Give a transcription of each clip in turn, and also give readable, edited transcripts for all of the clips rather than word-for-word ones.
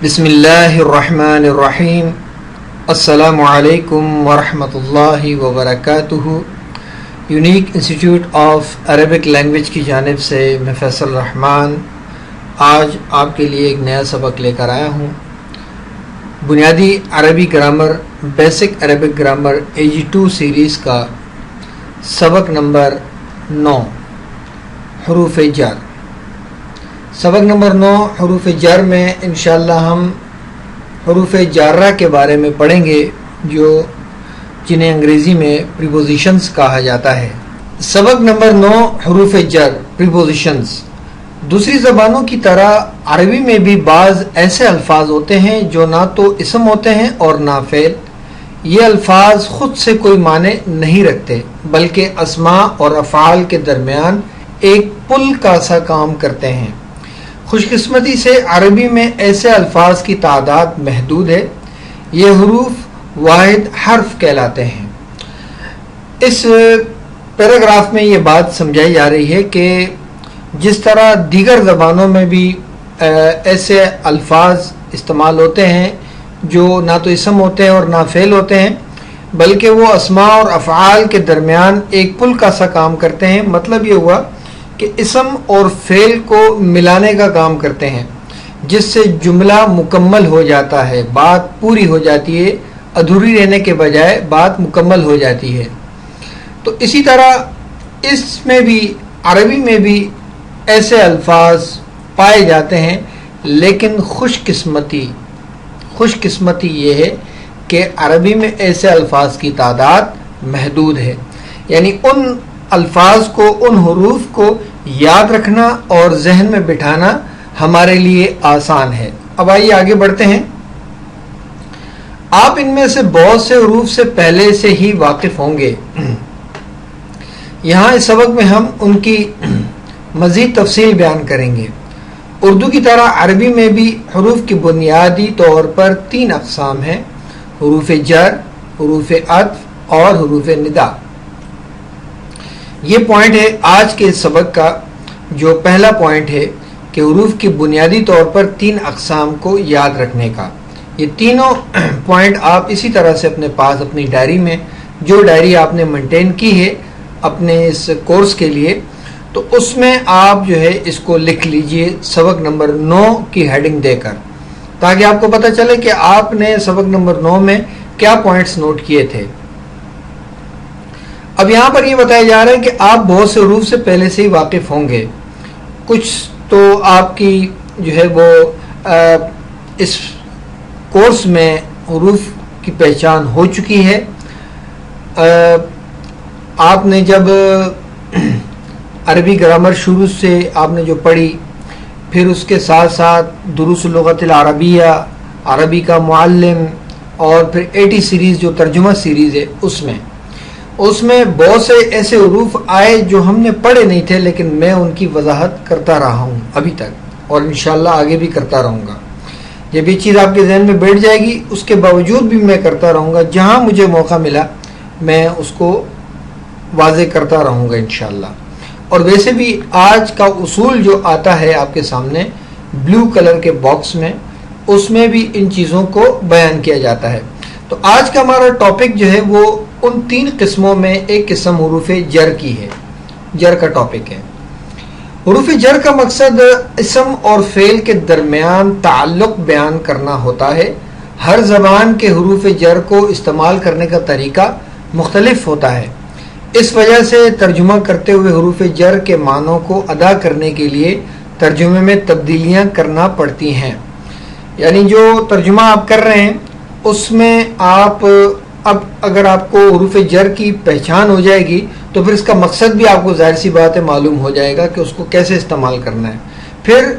بسم اللہ الرحمن الرحیم السلام علیکم ورحمۃ اللہ وبرکاتہ۔ Unique institute of Arabic language کی جانب سے میں فیصل رحمان آج آپ کے لیے ایک نیا سبق لے کر آیا ہوں۔ بنیادی عربی grammar basic Arabic grammar AG2 series کا سبق نمبر 9 حروف جر۔ سبق نمبر 9 حروف جر میں انشاءاللہ ہم حروف جارہ کے بارے میں پڑھیں گے جنہیں انگریزی میں پریپوزیشنز کہا جاتا ہے۔ سبق نمبر 9 حروف جر پریپوزیشنز۔ دوسری زبانوں کی طرح عربی میں بھی بعض ایسے الفاظ ہوتے ہیں جو نہ تو اسم ہوتے ہیں اور نہ فعل۔ یہ الفاظ خود سے کوئی معنی نہیں رکھتے بلکہ اسماء اور افعال کے درمیان ایک پل کا سا کام کرتے ہیں۔ خوش قسمتی سے عربی میں ایسے الفاظ کی تعداد محدود ہے۔ یہ حروف واحد حرف کہلاتے ہیں۔ اس پیراگراف میں یہ بات سمجھائی جا رہی ہے کہ جس طرح دیگر زبانوں میں بھی ایسے الفاظ استعمال ہوتے ہیں جو نہ تو اسم ہوتے ہیں اور نہ فعل ہوتے ہیں بلکہ وہ اسماء اور افعال کے درمیان ایک پل کا سا کام کرتے ہیں۔ مطلب یہ ہوا کہ اسم اور فعل کو ملانے کا کام کرتے ہیں جس سے جملہ مکمل ہو جاتا ہے، بات پوری ہو جاتی ہے، ادھوری رہنے کے بجائے بات مکمل ہو جاتی ہے۔ تو اسی طرح اس میں بھی عربی میں بھی ایسے الفاظ پائے جاتے ہیں، لیکن خوش قسمتی یہ ہے کہ عربی میں ایسے الفاظ کی تعداد محدود ہے، یعنی ان الفاظ کو، ان حروف کو یاد رکھنا اور ذہن میں بٹھانا ہمارے لیے آسان ہے۔ اب آئیے آگے بڑھتے ہیں۔ آپ ان میں سے بہت سے حروف سے پہلے سے ہی واقف ہوں گے۔ یہاں اس سبق میں ہم ان کی مزید تفصیل بیان کریں گے۔ اردو کی طرح عربی میں بھی حروف کی بنیادی طور پر 3 اقسام ہیں: حروف جر، حروف عطف اور حروف ندا۔ یہ پوائنٹ ہے آج کے سبق کا، جو پہلا پوائنٹ ہے کہ حروف کی بنیادی طور پر 3 اقسام کو یاد رکھنے کا۔ یہ تینوں پوائنٹ آپ اسی طرح سے اپنے پاس اپنی ڈائری میں، جو ڈائری آپ نے مینٹین کی ہے اپنے اس کورس کے لیے، تو اس میں آپ جو ہے اس کو لکھ لیجئے سبق نمبر 9 کی ہیڈنگ دے کر، تاکہ آپ کو پتہ چلے کہ آپ نے سبق نمبر 9 میں کیا پوائنٹس نوٹ کیے تھے۔ اب یہاں پر یہ بتایا جا رہا ہے کہ آپ بہت سے حروف سے پہلے سے ہی واقف ہوں گے۔ کچھ تو آپ کی جو ہے وہ اس کورس میں حروف کی پہچان ہو چکی ہے۔ آپ نے جب عربی گرامر شروع سے آپ نے جو پڑھی، پھر اس کے ساتھ ساتھ دروس اللغت العربیہ، عربی کا معلم، اور پھر 80 سیریز جو ترجمہ سیریز ہے اس میں بہت سے ایسے حروف آئے جو ہم نے پڑھے نہیں تھے، لیکن میں ان کی وضاحت کرتا رہا ہوں ابھی تک، اور انشاءاللہ آگے بھی کرتا رہوں گا۔ جب یہ چیز آپ کے ذہن میں بیٹھ جائے گی، اس کے باوجود بھی میں کرتا رہوں گا، جہاں مجھے موقع ملا میں اس کو واضح کرتا رہوں گا انشاءاللہ۔ اور ویسے بھی آج کا اصول جو آتا ہے آپ کے سامنے بلو کلر کے باکس میں، اس میں بھی ان چیزوں کو بیان کیا جاتا ہے۔ تو آج کا ہمارا ٹاپک جو ہے وہ ان 3 قسموں میں ایک قسم حروف جر کی ہے، جر کا ٹاپک ہے۔ حروف جر کا مقصد اسم اور فعل کے درمیان تعلق بیان کرنا ہوتا ہے۔ ہر زبان کے حروف جر کو استعمال کرنے کا طریقہ مختلف ہوتا ہے، اس وجہ سے ترجمہ کرتے ہوئے حروف جر کے معنوں کو ادا کرنے کے لیے ترجمے میں تبدیلیاں کرنا پڑتی ہیں۔ یعنی جو ترجمہ آپ کر رہے ہیں اس میں آپ اب اگر آپ کو حروف جر کی پہچان ہو جائے گی تو پھر اس کا مقصد بھی آپ کو ظاہر سی بات ہے معلوم ہو جائے گا کہ اس کو کیسے استعمال کرنا ہے۔ پھر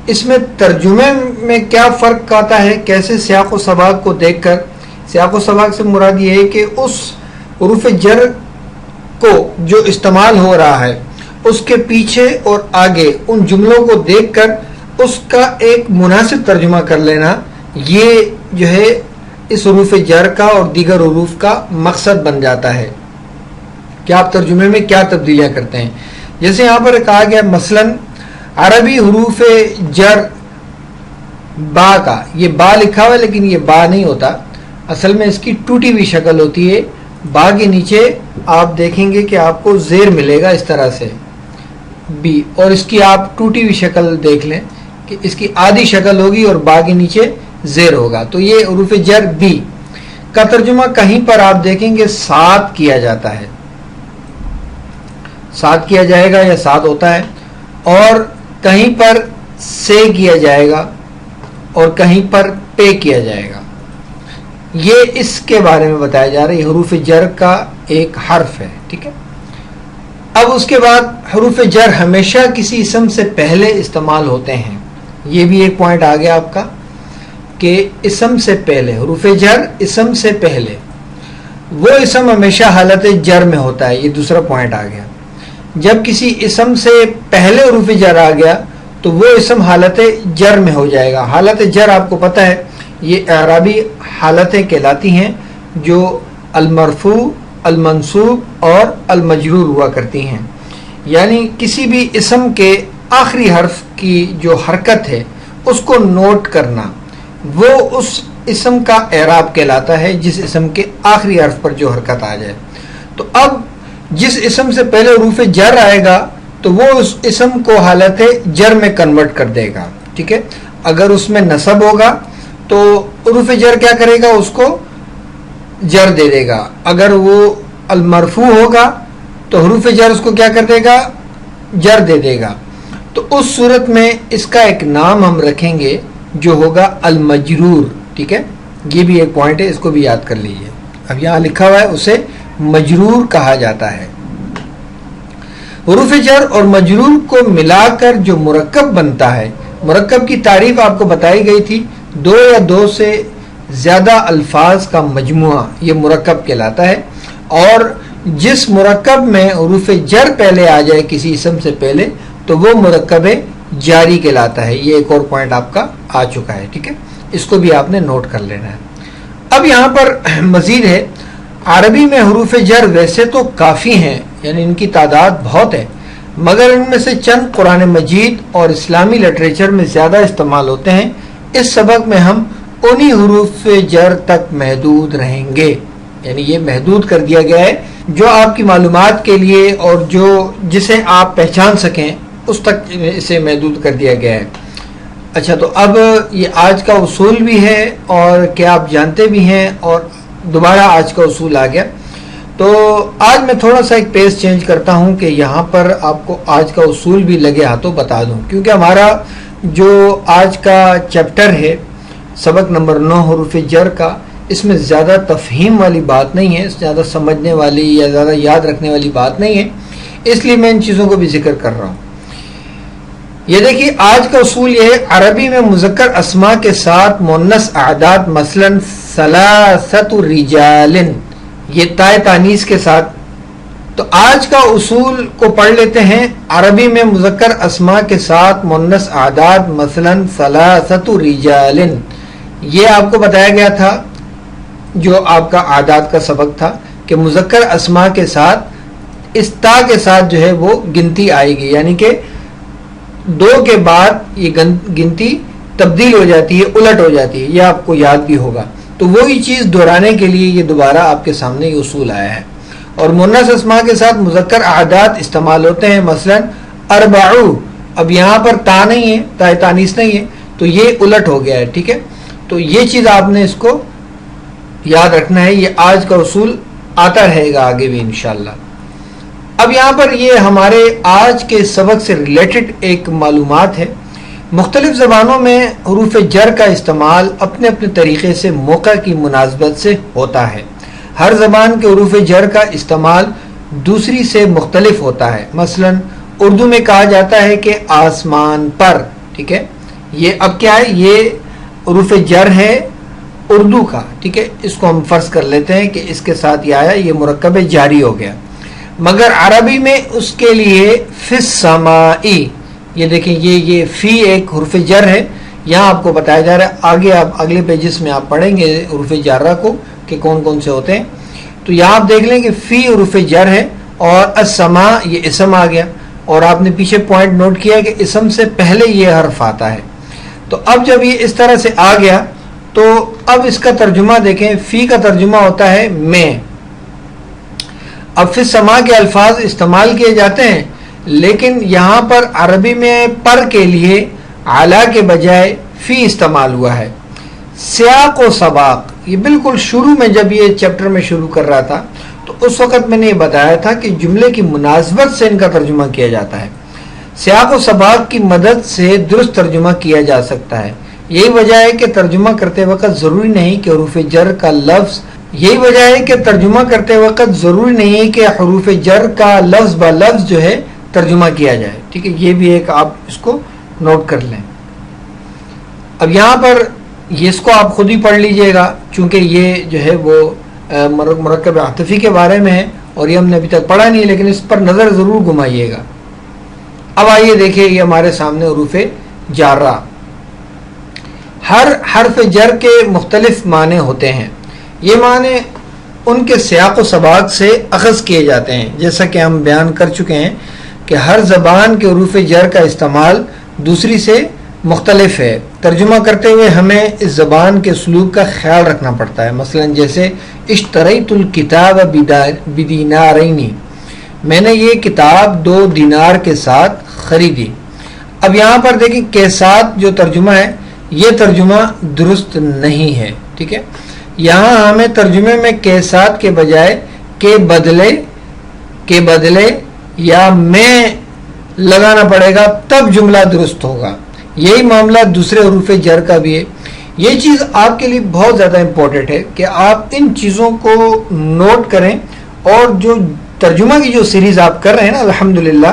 اس میں ترجمے میں کیا فرق آتا ہے، کیسے سیاق و سباق کو دیکھ کر، سیاق و سباق سے مراد یہ ہے کہ اس حروف جر کو جو استعمال ہو رہا ہے اس کے پیچھے اور آگے ان جملوں کو دیکھ کر اس کا ایک مناسب ترجمہ کر لینا، یہ جو ہے اس حروف جر کا اور دیگر حروف کا مقصد بن جاتا ہے کہ آپ ترجمے میں کیا تبدیلیاں کرتے ہیں۔ جیسے یہاں پر کہا گیا مثلا عربی حروف جر با کا، یہ با لکھا ہوا ہے لیکن یہ با نہیں ہوتا، اصل میں اس کی ٹوٹی ہوئی شکل ہوتی ہے. با کے نیچے آپ دیکھیں گے کہ آپ کو زیر ملے گا اس طرح سے بی، اور اس کی آپ ٹوٹی ہوئی شکل دیکھ لیں کہ اس کی آدھی شکل ہوگی اور با کے نیچے زیر ہوگا. تو یہ حروف جر بی کا ترجمہ کہیں پر آپ دیکھیں گے ساتھ کیا جاتا ہے، ساتھ کیا جائے گا یا ساتھ ہوتا ہے، اور کہیں پر سے کیا جائے گا اور کہیں پر پے کیا جائے گا. یہ اس کے بارے میں بتایا جا رہا ہے، حروف جر کا ایک حرف ہے. ٹھیک ہے. اب اس کے بعد حروف جر ہمیشہ کسی اسم سے پہلے استعمال ہوتے ہیں. یہ بھی ایک پوائنٹ آ گیا آپ کا کہ اسم سے پہلے، حروف جر اسم سے پہلے، وہ اسم ہمیشہ حالت جر میں ہوتا ہے. یہ دوسرا پوائنٹ آ گیا. جب کسی اسم سے پہلے حروف جر آ گیا تو وہ اسم حالت جر میں ہو جائے گا. حالت جر آپ کو پتہ ہے یہ اعرابی حالتیں کہلاتی ہیں جو المرفوع، المنصوب اور المجرور ہوا کرتی ہیں. یعنی کسی بھی اسم کے آخری حرف کی جو حرکت ہے اس کو نوٹ کرنا، وہ اس اسم کا اعراب کہلاتا ہے جس اسم کے آخری حرف پر جو حرکت آ جائے. تو اب جس اسم سے پہلے حروف جر آئے گا تو وہ اس اسم کو حالت جر میں کنورٹ کر دے گا. ٹھیک ہے. اگر اس میں نصب ہوگا تو حروف جر کیا کرے گا، اس کو جر دے دے گا. اگر وہ المرفوع ہوگا تو حروف جر اس کو کیا کر دے گا، جر دے دے گا. تو اس صورت میں اس کا ایک نام ہم رکھیں گے جو ہوگا المجرور. ٹھیک ہے. یہ بھی ایک پوائنٹ ہے، اس کو بھی یاد کر لیجئے. اب یہاں لکھا ہوا ہے اسے مجرور کہا جاتا ہے. حروف جر اور مجرور کو ملا کر جو مرکب بنتا ہے، مرکب کی تعریف آپ کو بتائی گئی تھی، دو یا دو سے زیادہ الفاظ کا مجموعہ یہ مرکب کہلاتا ہے. اور جس مرکب میں حروف جر پہلے آ جائے کسی اسم سے پہلے تو وہ مرکب جاری کہلاتا ہے. یہ ایک اور پوائنٹ آپ کا آ چکا ہے. ٹھیک ہے. اس کو بھی آپ نے نوٹ کر لینا ہے. اب یہاں پر مزید ہے، عربی میں حروف جر ویسے تو کافی ہیں، یعنی ان کی تعداد بہت ہے، مگر ان میں سے چند قرآن مجید اور اسلامی لٹریچر میں زیادہ استعمال ہوتے ہیں. اس سبق میں ہم انہی حروف جر تک محدود رہیں گے. یعنی یہ محدود کر دیا گیا ہے جو آپ کی معلومات کے لیے اور جو جسے آپ پہچان سکیں اس تک اسے محدود کر دیا گیا ہے. اچھا، تو اب یہ آج کا اصول بھی ہے اور کیا آپ جانتے بھی ہیں، اور دوبارہ آج کا اصول آ گیا. تو آج میں تھوڑا سا ایک پیس چینج کرتا ہوں کہ یہاں پر آپ کو آج کا اصول بھی لگے ہاتھوں بتا دوں، کیونکہ ہمارا جو آج کا چیپٹر ہے سبق نمبر 9 حروف جر کا، اس میں زیادہ تفہیم والی بات نہیں ہے، زیادہ سمجھنے والی یا زیادہ یاد رکھنے والی بات نہیں ہے، اس لیے میں ان چیزوں کو بھی ذکر کر رہا ہوں. یہ دیکھیے آج کا اصول یہ ہے، عربی میں مذکر اسماء کے ساتھ مؤنث اعداد مثلا ثلاثۃ رجال، یہ تائے تانیث کے ساتھ. تو آج کا اصول کو پڑھ لیتے ہیں. عربی میں مذکر اسماء کے ساتھ مؤنث اعداد مثلا ثلاثۃ رجال، یہ آپ کو بتایا گیا تھا جو آپ کا اعداد کا سبق تھا کہ مذکر اسماء کے ساتھ اس تا کے ساتھ جو ہے وہ گنتی آئے گی، یعنی کہ 2 کے بعد یہ گنتی تبدیل ہو جاتی ہے، الٹ ہو جاتی ہے. یہ آپ کو یاد بھی ہوگا. تو وہی چیز دہرانے کے لیے یہ دوبارہ آپ کے سامنے یہ اصول آیا ہے. اور مؤنث اسماء کے ساتھ مذکر اعداد استعمال ہوتے ہیں مثلا اربعو. اب یہاں پر تا نہیں ہے، تائے تانیث نہیں ہے، تو یہ الٹ ہو گیا ہے. ٹھیک ہے. تو یہ چیز آپ نے اس کو یاد رکھنا ہے. یہ آج کا اصول آتا رہے گا آگے بھی انشاءاللہ. اب یہاں پر یہ ہمارے آج کے سبق سے ریلیٹڈ ایک معلومات ہے. مختلف زبانوں میں حروف جر کا استعمال اپنے اپنے طریقے سے موقع کی مناسبت سے ہوتا ہے. ہر زبان کے حروف جر کا استعمال دوسری سے مختلف ہوتا ہے. مثلا اردو میں کہا جاتا ہے کہ آسمان پر. ٹھیک ہے. یہ اب کیا ہے، یہ حروف جر ہے اردو کا. ٹھیک ہے. اس کو ہم فرض کر لیتے ہیں کہ اس کے ساتھ یہ آیا، یہ مرکب جاری ہو گیا. مگر عربی میں اس کے لیے فی السمائی، یہ دیکھیں یہ فی ایک حرف جر ہے. یہاں آپ کو بتایا جا رہا ہے، آگے آپ اگلے پیجز میں آپ پڑھیں گے حروف جارہ کو کہ کون کون سے ہوتے ہیں. تو یہاں آپ دیکھ لیں کہ فی حروف جر ہے اور السماء یہ اسم آ گیا. اور آپ نے پیچھے پوائنٹ نوٹ کیا کہ اسم سے پہلے یہ حرف آتا ہے. تو اب جب یہ اس طرح سے آ گیا تو اب اس کا ترجمہ دیکھیں، فی کا ترجمہ ہوتا ہے میں. اب فی السماء کے الفاظ استعمال کیے جاتے ہیں، لیکن یہاں پر عربی میں پر کے لیے علی کے بجائے فی استعمال ہوا ہے. سیاق و سباق، یہ بالکل شروع میں جب یہ چیپٹر میں شروع کر رہا تھا تو اس وقت میں نے یہ بتایا تھا کہ جملے کی مناسبت سے ان کا ترجمہ کیا جاتا ہے. سیاق و سباق کی مدد سے درست ترجمہ کیا جا سکتا ہے. یہی وجہ ہے کہ ترجمہ کرتے وقت ضروری نہیں کہ حروف جر کا لفظ حروف جر کا لفظ با لفظ جو ہے ترجمہ کیا جائے. ٹھیک ہے، یہ بھی ایک آپ اس کو نوٹ کر لیں. اب یہاں پر اس کو آپ خود ہی پڑھ لیجئے گا، چونکہ یہ جو ہے وہ مرکب عاطفی کے بارے میں ہے اور یہ ہم نے ابھی تک پڑھا نہیں، لیکن اس پر نظر ضرور گھمائیے گا. اب آئیے دیکھیں، یہ ہمارے سامنے حروف جارہ. ہر حرف جر کے مختلف معنی ہوتے ہیں. یہ معنی ان کے سیاق و سباق سے اخذ کیے جاتے ہیں. جیسا کہ ہم بیان کر چکے ہیں کہ ہر زبان کے حروف جر کا استعمال دوسری سے مختلف ہے. ترجمہ کرتے ہوئے ہمیں اس زبان کے اسلوب کا خیال رکھنا پڑتا ہے. مثلا جیسے اشتریت الکتاب بدینارین، میں نے یہ کتاب 2 دینار کے ساتھ خریدی. اب یہاں پر دیکھیں کے ساتھ جو ترجمہ ہے یہ ترجمہ درست نہیں ہے. ٹھیک ہے، یہاں ہمیں ترجمے میں کے ساتھ کے بجائے کے بدلے یا میں لگانا پڑے گا، تب جملہ درست ہوگا. یہی معاملہ دوسرے حروف جر کا بھی ہے. یہ چیز آپ کے لیے بہت زیادہ امپورٹنٹ ہے کہ آپ ان چیزوں کو نوٹ کریں، اور جو ترجمہ کی جو سیریز آپ کر رہے ہیں نا الحمدللہ،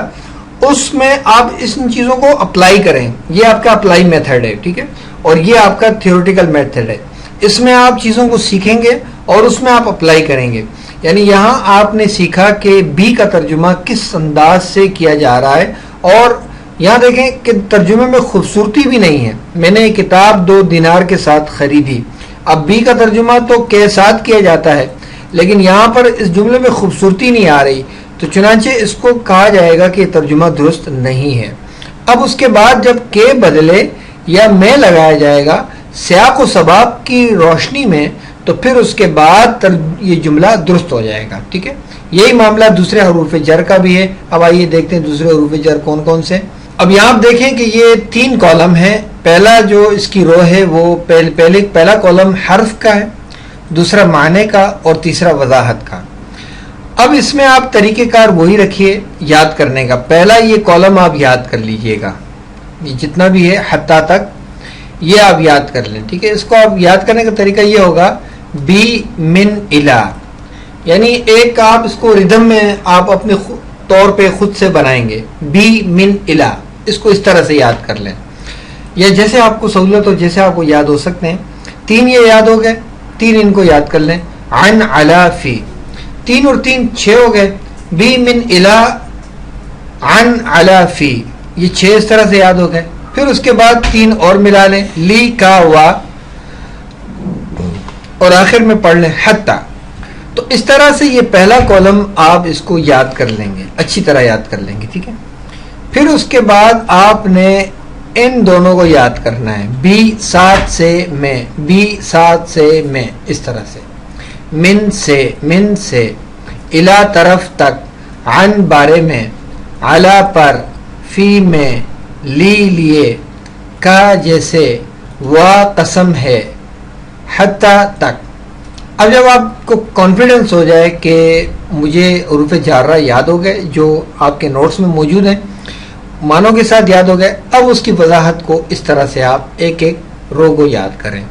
اس میں آپ ان چیزوں کو اپلائی کریں. یہ آپ کا اپلائی میتھڈ ہے. ٹھیک ہے، اور یہ آپ کا تھیوریٹیکل میتھڈ ہے. اس میں آپ چیزوں کو سیکھیں گے اور اس میں آپ اپلائی کریں گے. یعنی یہاں آپ نے سیکھا کہ بی کا ترجمہ کس انداز سے کیا جا رہا ہے، اور یہاں دیکھیں کہ ترجمے میں خوبصورتی بھی نہیں ہے. میں نے یہ کتاب 2 دینار کے ساتھ خریدی. اب بی کا ترجمہ تو کے ساتھ کیا جاتا ہے، لیکن یہاں پر اس جملے میں خوبصورتی نہیں آ رہی، تو چنانچہ اس کو کہا جائے گا کہ یہ ترجمہ درست نہیں ہے. اب اس کے بعد جب کے بدلے یا میں لگایا جائے گا سیاق و سباق کی روشنی میں، تو پھر اس کے بعد یہ جملہ درست ہو جائے گا. ٹھیک ہے، یہی معاملہ دوسرے حروف جر کا بھی ہے. اب آئیے دیکھتے ہیں دوسرے حروف جر کون کون سے. اب یہاں آپ دیکھیں کہ یہ 3 کالم ہے. پہلا جو اس کی رو ہے وہ پہلا کالم حرف کا ہے، دوسرا معنی کا، اور تیسرا وضاحت کا. اب اس میں آپ طریقہ کار وہی رکھیے یاد کرنے کا. پہلا یہ کالم آپ یاد کر لیجئے گا، یہ جتنا بھی ہے حتی تک یہ آپ یاد کر لیں. ٹھیک ہے، اس کو آپ یاد کرنے کا طریقہ یہ ہوگا بی من الا، یعنی ایک آپ اس کو ردم میں آپ اپنے طور پہ خود سے بنائیں گے. بی من الا، اس کو اس طرح سے یاد کر لیں، یا جیسے آپ کو سہولت ہو، جیسے آپ کو یاد ہو سکتے ہیں. 3 یہ یاد ہو گئے، 3 ان کو یاد کر لیں. عن علا فی، 3 اور 3 6 ہو گئے. بی من الا عن علا فی، یہ 6 اس طرح سے یاد ہو گئے. پھر اس کے بعد 3 اور ملا لیں، لی کا وا، اور آخر میں پڑھ لیں حتی. تو اس طرح سے یہ پہلا کالم آپ اس کو یاد کر لیں گے، اچھی طرح یاد کر لیں گے. ٹھیک ہے، پھر اس کے بعد آپ نے ان دونوں کو یاد کرنا ہے. بی ساتھ سے میں، بی ساتھ سے میں، اس طرح سے. من سے، الا طرف تک، عن بارے میں، علا پر، فی میں، لی لیے، کا جیسے، وا قسم ہے، حتی تک. اب جب آپ کو کانفیڈنس ہو جائے کہ مجھے حروف جارہ یاد ہو گئے جو آپ کے نوٹس میں موجود ہیں، معنوں کے ساتھ یاد ہو گئے، اب اس کی وضاحت کو اس طرح سے آپ ایک رو کو یاد کریں.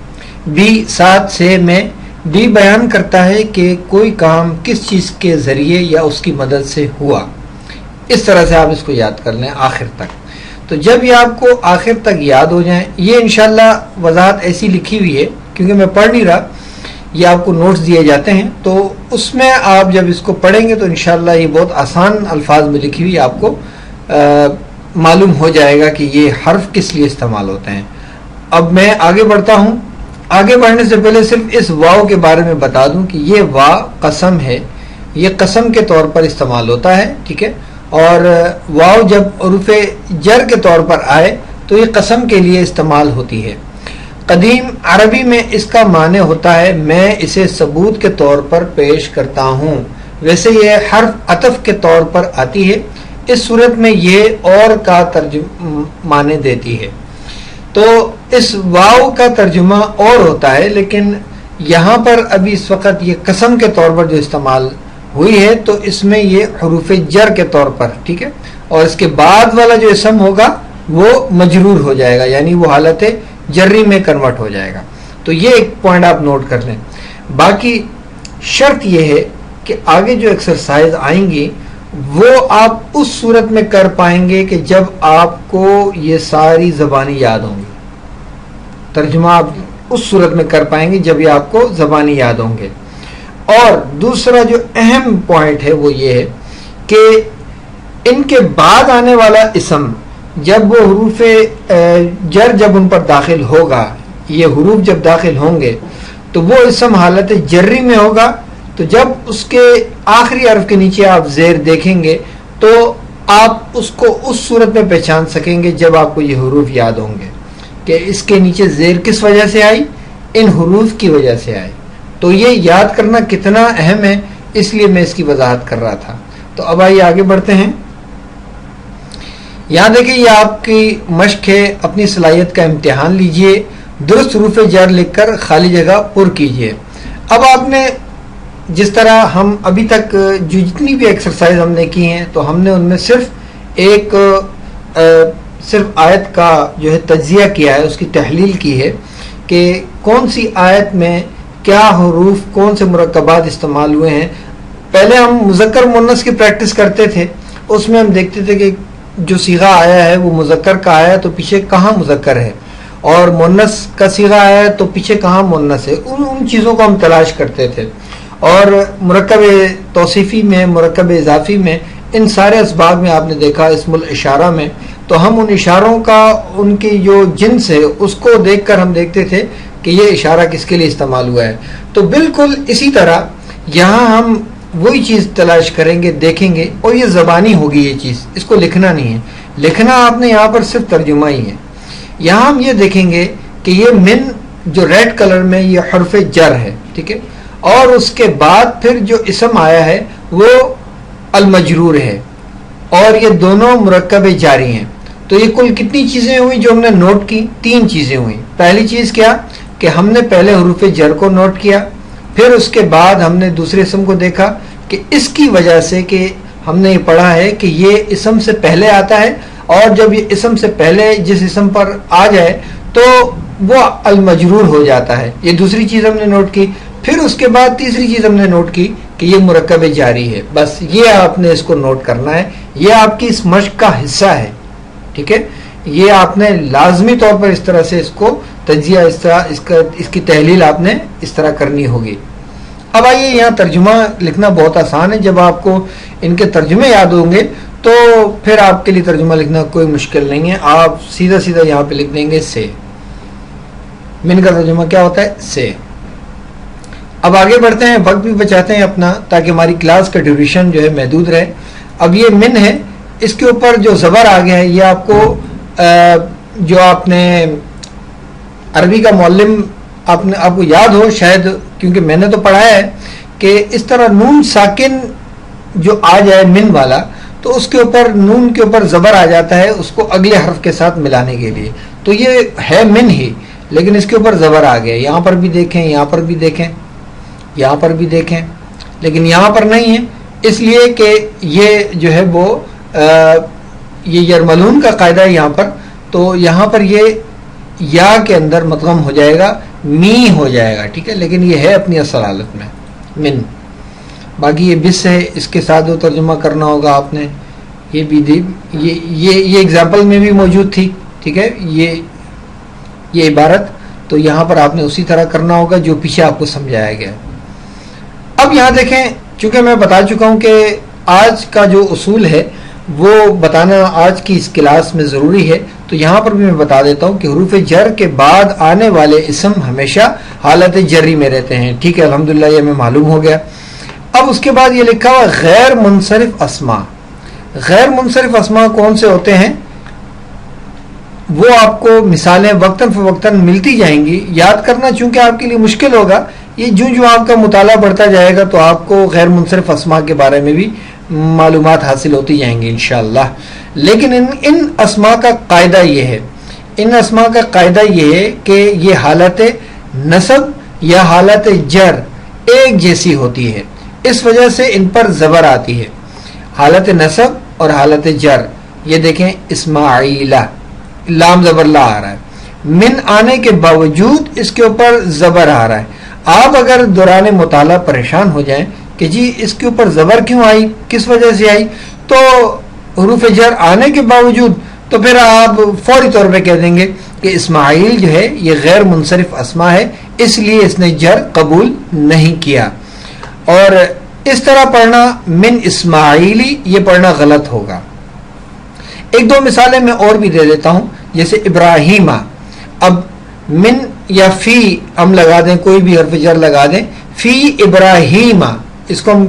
بی ساتھ سے میں، بی بیان کرتا ہے کہ کوئی کام کس چیز کے ذریعے یا اس کی مدد سے ہوا. اس طرح سے آپ اس کو یاد کر لیں آخر تک. تو جب یہ آپ کو آخر تک یاد ہو جائیں، یہ انشاءاللہ وضاحت ایسی لکھی ہوئی ہے کیونکہ میں پڑھ نہیں رہا، یہ آپ کو نوٹس دیے جاتے ہیں، تو اس میں آپ جب اس کو پڑھیں گے تو انشاءاللہ یہ بہت آسان الفاظ میں لکھی ہوئی آپ کو معلوم ہو جائے گا کہ یہ حرف کس لیے استعمال ہوتے ہیں. اب میں آگے بڑھتا ہوں. آگے بڑھنے سے پہلے صرف اس واو کے بارے میں بتا دوں کہ یہ وا قسم ہے، یہ قسم کے طور پر استعمال ہوتا ہے. ٹھیک ہے، اور واو جب حروف جر کے طور پر آئے تو یہ قسم کے لیے استعمال ہوتی ہے۔ قدیم عربی میں اس کا معنی ہوتا ہے میں اسے ثبوت کے طور پر پیش کرتا ہوں، ویسے یہ حرف عطف کے طور پر آتی ہے، اس صورت میں یہ اور کا معنی دیتی ہے۔ تو اس واو کا ترجمہ اور ہوتا ہے، لیکن یہاں پر ابھی اس وقت یہ قسم کے طور پر جو استعمال ہوئی ہے تو اس میں یہ حروف جر کے طور پر، ٹھیک ہے، اور اس کے بعد والا جو اسم ہوگا وہ مجرور ہو جائے گا، یعنی وہ حالت جری میں کنورٹ ہو جائے گا۔ تو یہ ایک پوائنٹ آپ نوٹ کر لیں۔ باقی شرط یہ ہے کہ آگے جو ایکسرسائز آئیں گی وہ آپ اس صورت میں کر پائیں گے کہ جب آپ کو یہ ساری زبانی یاد ہوں گی۔ ترجمہ آپ اس صورت میں کر پائیں گے جب یہ آپ کو زبانی یاد ہوں گے۔ اور دوسرا جو اہم پوائنٹ ہے وہ یہ ہے کہ ان کے بعد آنے والا اسم جب وہ حروف جر جب ان پر داخل ہوگا، یہ حروف جب داخل ہوں گے تو وہ اسم حالت جری میں ہوگا، تو جب اس کے آخری حرف کے نیچے آپ زیر دیکھیں گے تو آپ اس کو اس صورت میں پہچان سکیں گے جب آپ کو یہ حروف یاد ہوں گے کہ اس کے نیچے زیر کس وجہ سے آئی، ان حروف کی وجہ سے آئی۔ تو یہ یاد کرنا کتنا اہم ہے، اس لیے میں اس کی وضاحت کر رہا تھا۔ تو اب آئیے آگے بڑھتے ہیں۔ یہاں دیکھیں یہ آپ کی مشق ہے، اپنی صلاحیت کا امتحان لیجئے، درست حروف جر لکھ کر خالی جگہ پر کیجئے۔ اب آپ نے جس طرح ہم ابھی تک جو جتنی بھی ایکسرسائز ہم نے کی ہیں تو ہم نے ان میں صرف آیت کا جو ہے تجزیہ کیا ہے، اس کی تحلیل کی ہے کہ کون سی آیت میں کیا حروف کون سے مرکبات استعمال ہوئے ہیں۔ پہلے ہم مذکر مؤنث کی پریکٹس کرتے تھے، اس میں ہم دیکھتے تھے کہ جو صیغہ آیا ہے وہ مذکر کا آیا ہے تو پیچھے کہاں مذکر ہے، اور مؤنث کا صیغہ آیا ہے تو پیچھے کہاں مؤنث ہے، ان چیزوں کو ہم تلاش کرتے تھے۔ اور مرکب توصیفی میں، مرکب اضافی میں، ان سارے اسباب میں آپ نے دیکھا اسم الاشارہ میں، تو ہم ان اشاروں کا ان کی جو جنس ہے اس کو دیکھ کر ہم دیکھتے تھے کہ یہ اشارہ کس کے لیے استعمال ہوا ہے۔ تو بالکل اسی طرح یہاں ہم وہی چیز تلاش کریں گے، دیکھیں گے، اور یہ زبانی ہوگی یہ چیز، اس کو لکھنا نہیں ہے، لکھنا آپ نے یہاں پر صرف ترجمہ ہی ہے۔ یہاں ہم یہ دیکھیں گے کہ یہ من جو ریڈ کلر میں یہ حرف جر ہے، ٹھیک ہے، اور اس کے بعد پھر جو اسم آیا ہے وہ المجرور ہے، اور یہ دونوں مرکب جاری ہیں۔ تو یہ کل کتنی چیزیں ہوئی جو ہم نے نوٹ کی؟ 3 چیزیں ہوئیں۔ پہلی چیز کیا کہ ہم نے پہلے حروف جر کو نوٹ کیا، پھر اس کے بعد ہم نے دوسرے اسم کو دیکھا کہ اس کی وجہ سے کہ ہم نے یہ پڑھا ہے کہ یہ اسم سے پہلے آتا ہے، اور جب یہ اسم سے پہلے جس اسم پر آ جائے تو وہ المجرور ہو جاتا ہے، یہ دوسری چیز ہم نے نوٹ کی۔ پھر اس کے بعد تیسری چیز ہم نے نوٹ کی کہ یہ مرکب جاری ہے۔ بس یہ آپ نے اس کو نوٹ کرنا ہے، یہ آپ کی اس مشق کا حصہ ہے، ٹھیک ہے، یہ آپ نے لازمی طور پر اس طرح سے اس کو تجزیہ، اس کی تحلیل آپ نے اس طرح کرنی ہوگی۔ اب آئیے یہاں ترجمہ لکھنا بہت آسان ہے، جب آپ کو ان کے ترجمے یاد ہوں گے تو پھر آپ کے لیے ترجمہ لکھنا کوئی مشکل نہیں ہے، آپ سیدھا سیدھا یہاں پہ لکھ دیں گے سے۔ من کا ترجمہ کیا ہوتا ہے؟ سے۔ اب آگے بڑھتے ہیں، وقت بھی بچاتے ہیں اپنا تاکہ ہماری کلاس کا ڈیوریشن جو ہے محدود رہے۔ اب یہ من ہے، اس کے اوپر جو زبر آ گیا ہے یہ آپ کو جو آپ نے عربی کا معلم آپ کو یاد ہو شاید، کیونکہ میں نے تو پڑھایا ہے کہ اس طرح نون ساکن جو آ جائے من والا تو اس کے اوپر نون کے اوپر زبر آ جاتا ہے اس کو اگلے حرف کے ساتھ ملانے کے لیے، تو یہ ہے من ہی لیکن اس کے اوپر زبر آ گیا۔ یہاں پر بھی دیکھیں، یہاں پر بھی دیکھیں، یہاں پر بھی دیکھیں، لیکن یہاں پر نہیں ہے، اس لیے کہ یہ جو ہے وہ یہ یرملون کا قاعدہ ہے یہاں پر، تو یہاں پر یہ یا کے اندر مدغم ہو جائے گا، می ہو جائے گا، ٹھیک ہے، لیکن یہ ہے اپنی اصل حالت میں من۔ باقی یہ بس ہے، اس کے ساتھ جو ترجمہ کرنا ہوگا آپ نے، یہ بھی یہ ایگزامپل میں بھی موجود تھی، ٹھیک ہے، یہ عبارت، تو یہاں پر آپ نے اسی طرح کرنا ہوگا جو پیچھے آپ کو سمجھایا گیا۔ اب یہاں دیکھیں، چونکہ میں بتا چکا ہوں کہ آج کا جو اصول ہے وہ بتانا آج کی اس کلاس میں ضروری ہے، تو یہاں پر بھی میں بتا دیتا ہوں کہ حروف جر کے بعد آنے والے اسم ہمیشہ حالت جری میں رہتے ہیں، ٹھیک ہے، الحمدللہ یہ ہمیں معلوم ہو گیا۔ اب اس کے بعد یہ لکھا ہوا غیر منصرف اسما۔ غیر منصرف اسما کون سے ہوتے ہیں؟ وہ آپ کو مثالیں وقتاً فوقتاً ملتی جائیں گی. یاد کرنا چونکہ آپ کے لیے مشکل ہوگا, یہ جو آپ کا مطالعہ بڑھتا جائے گا تو آپ کو غیر منصرف اسماء کے بارے میں بھی معلومات حاصل ہوتی جائیں گی انشاءاللہ. لیکن ان اسماء کا قاعدہ یہ ہے, ان اسماء کا قاعدہ یہ ہے کہ یہ حالت نصب یا حالت جر ایک جیسی ہوتی ہے, اس وجہ سے ان پر زبر آتی ہے. حالت نصب اور حالت جر, یہ دیکھیں اسماعیلہ لام زبر لا آ رہا ہے, من آنے کے باوجود اس کے اوپر زبر آ رہا ہے. آپ اگر دوران مطالعہ پریشان ہو جائیں کہ جی اس کے اوپر زبر کیوں آئی, کس وجہ سے آئی, تو حروف جر آنے کے باوجود تو پھر آپ فوری طور پہ کہہ دیں گے کہ اسماعیل جو ہے یہ غیر منصرف اسما ہے, اس لیے اس نے جر قبول نہیں کیا. اور اس طرح پڑھنا من اسماعیلی, یہ پڑھنا غلط ہوگا. ایک دو مثالیں میں اور بھی دے دیتا ہوں, جیسے ابراہیمہ. اب من یا فی ہم لگا دیں, کوئی بھی حرف جر لگا دیں, فی ابراہیمہ, اس کو ہم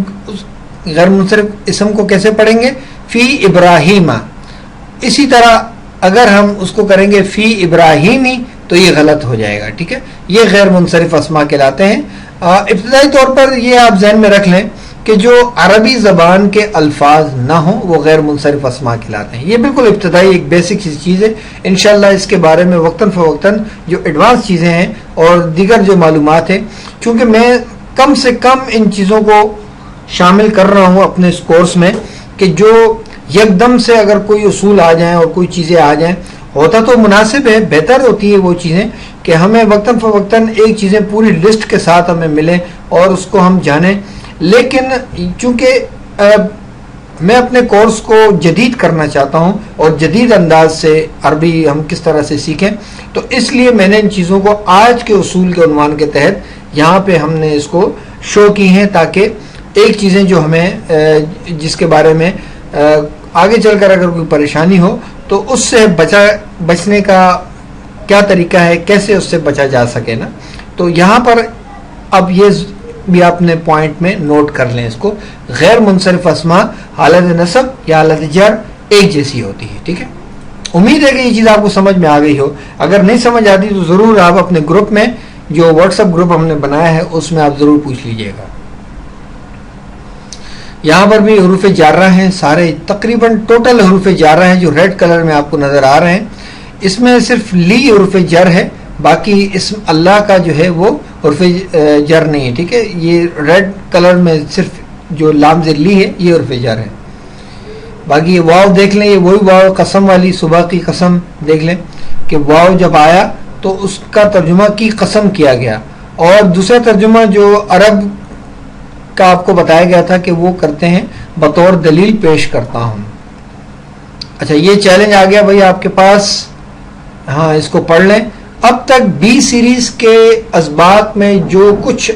غیر منصرف اسم کو کیسے پڑھیں گے, فی ابراہیمہ. اسی طرح اگر ہم اس کو کریں گے فی ابراہیمی تو یہ غلط ہو جائے گا. ٹھیک ہے, یہ غیر منصرف اسما کہلاتے ہیں. ابتدائی طور پر یہ آپ ذہن میں رکھ لیں کہ جو عربی زبان کے الفاظ نہ ہوں وہ غیر منصرف اسما کہلاتے ہیں. یہ بالکل ابتدائی ایک بیسک چیز ہے. انشاءاللہ اس کے بارے میں وقتاً فوقتاً جو ایڈوانس چیزیں ہیں اور دیگر جو معلومات ہیں, چونکہ میں کم سے کم ان چیزوں کو شامل کر رہا ہوں اپنے اس کورس میں, کہ جو یکدم سے اگر کوئی اصول آ جائیں اور کوئی چیزیں آ جائیں, ہوتا تو مناسب ہے, بہتر ہوتی ہے وہ چیزیں کہ ہمیں وقتاً فوقتاً ایک چیزیں پوری لسٹ کے ساتھ ہمیں ملیں اور اس کو ہم جانیں. لیکن چونکہ میں اپنے کورس کو جدید کرنا چاہتا ہوں اور جدید انداز سے عربی ہم کس طرح سے سیکھیں, تو اس لیے میں نے ان چیزوں کو آج کے اصول کے عنوان کے تحت یہاں پہ ہم نے اس کو شو کی ہیں, تاکہ ایک چیزیں جو ہمیں جس کے بارے میں آگے چل کر اگر کوئی پریشانی ہو تو اس سے بچنے کا کیا طریقہ ہے, کیسے اس سے بچا جا سکے نا. تو یہاں پر اب یہ بھی آپ نے پوائنٹ میں نوٹ کر لیں اس کو, غیر منصرف اسما حالت نصب یا حالت جر ایک جیسی ہوتی ہے. ٹھیک ہے, امید ہے کہ یہ چیز آپ کو سمجھ میں آ گئی ہو. اگر نہیں سمجھ آتی تو ضرور آپ اپنے گروپ میں, جو واٹس ایپ گروپ ہم نے بنایا ہے, اس میں آپ ضرور پوچھ لیجئے گا. یہاں پر بھی حروف جارہ ہیں سارے, تقریباً ٹوٹل حروف جارہ ہیں جو ریڈ کلر میں آپ کو نظر آ رہے ہیں. اس میں صرف لی حروف جر ہے, باقی اسم اللہ کا جو ہے وہ حرف جر نہیں ہے. ٹھیک ہے, یہ ریڈ کلر میں صرف جو لام زیر لی ہے یہ حرف جر ہے. باقی یہ واو دیکھ لیں, یہ وہی واو قسم والی, صبح کی قسم دیکھ لیں کہ واو جب آیا تو اس کا ترجمہ کی قسم کیا گیا, اور دوسرا ترجمہ جو عرب کا آپ کو بتایا گیا تھا کہ وہ کرتے ہیں بطور دلیل پیش کرتا ہوں. اچھا, یہ چیلنج آ گیا بھائی آپ کے پاس, ہاں اس کو پڑھ لیں. اب تک بی سیریز کے اسباق میں جو کچھ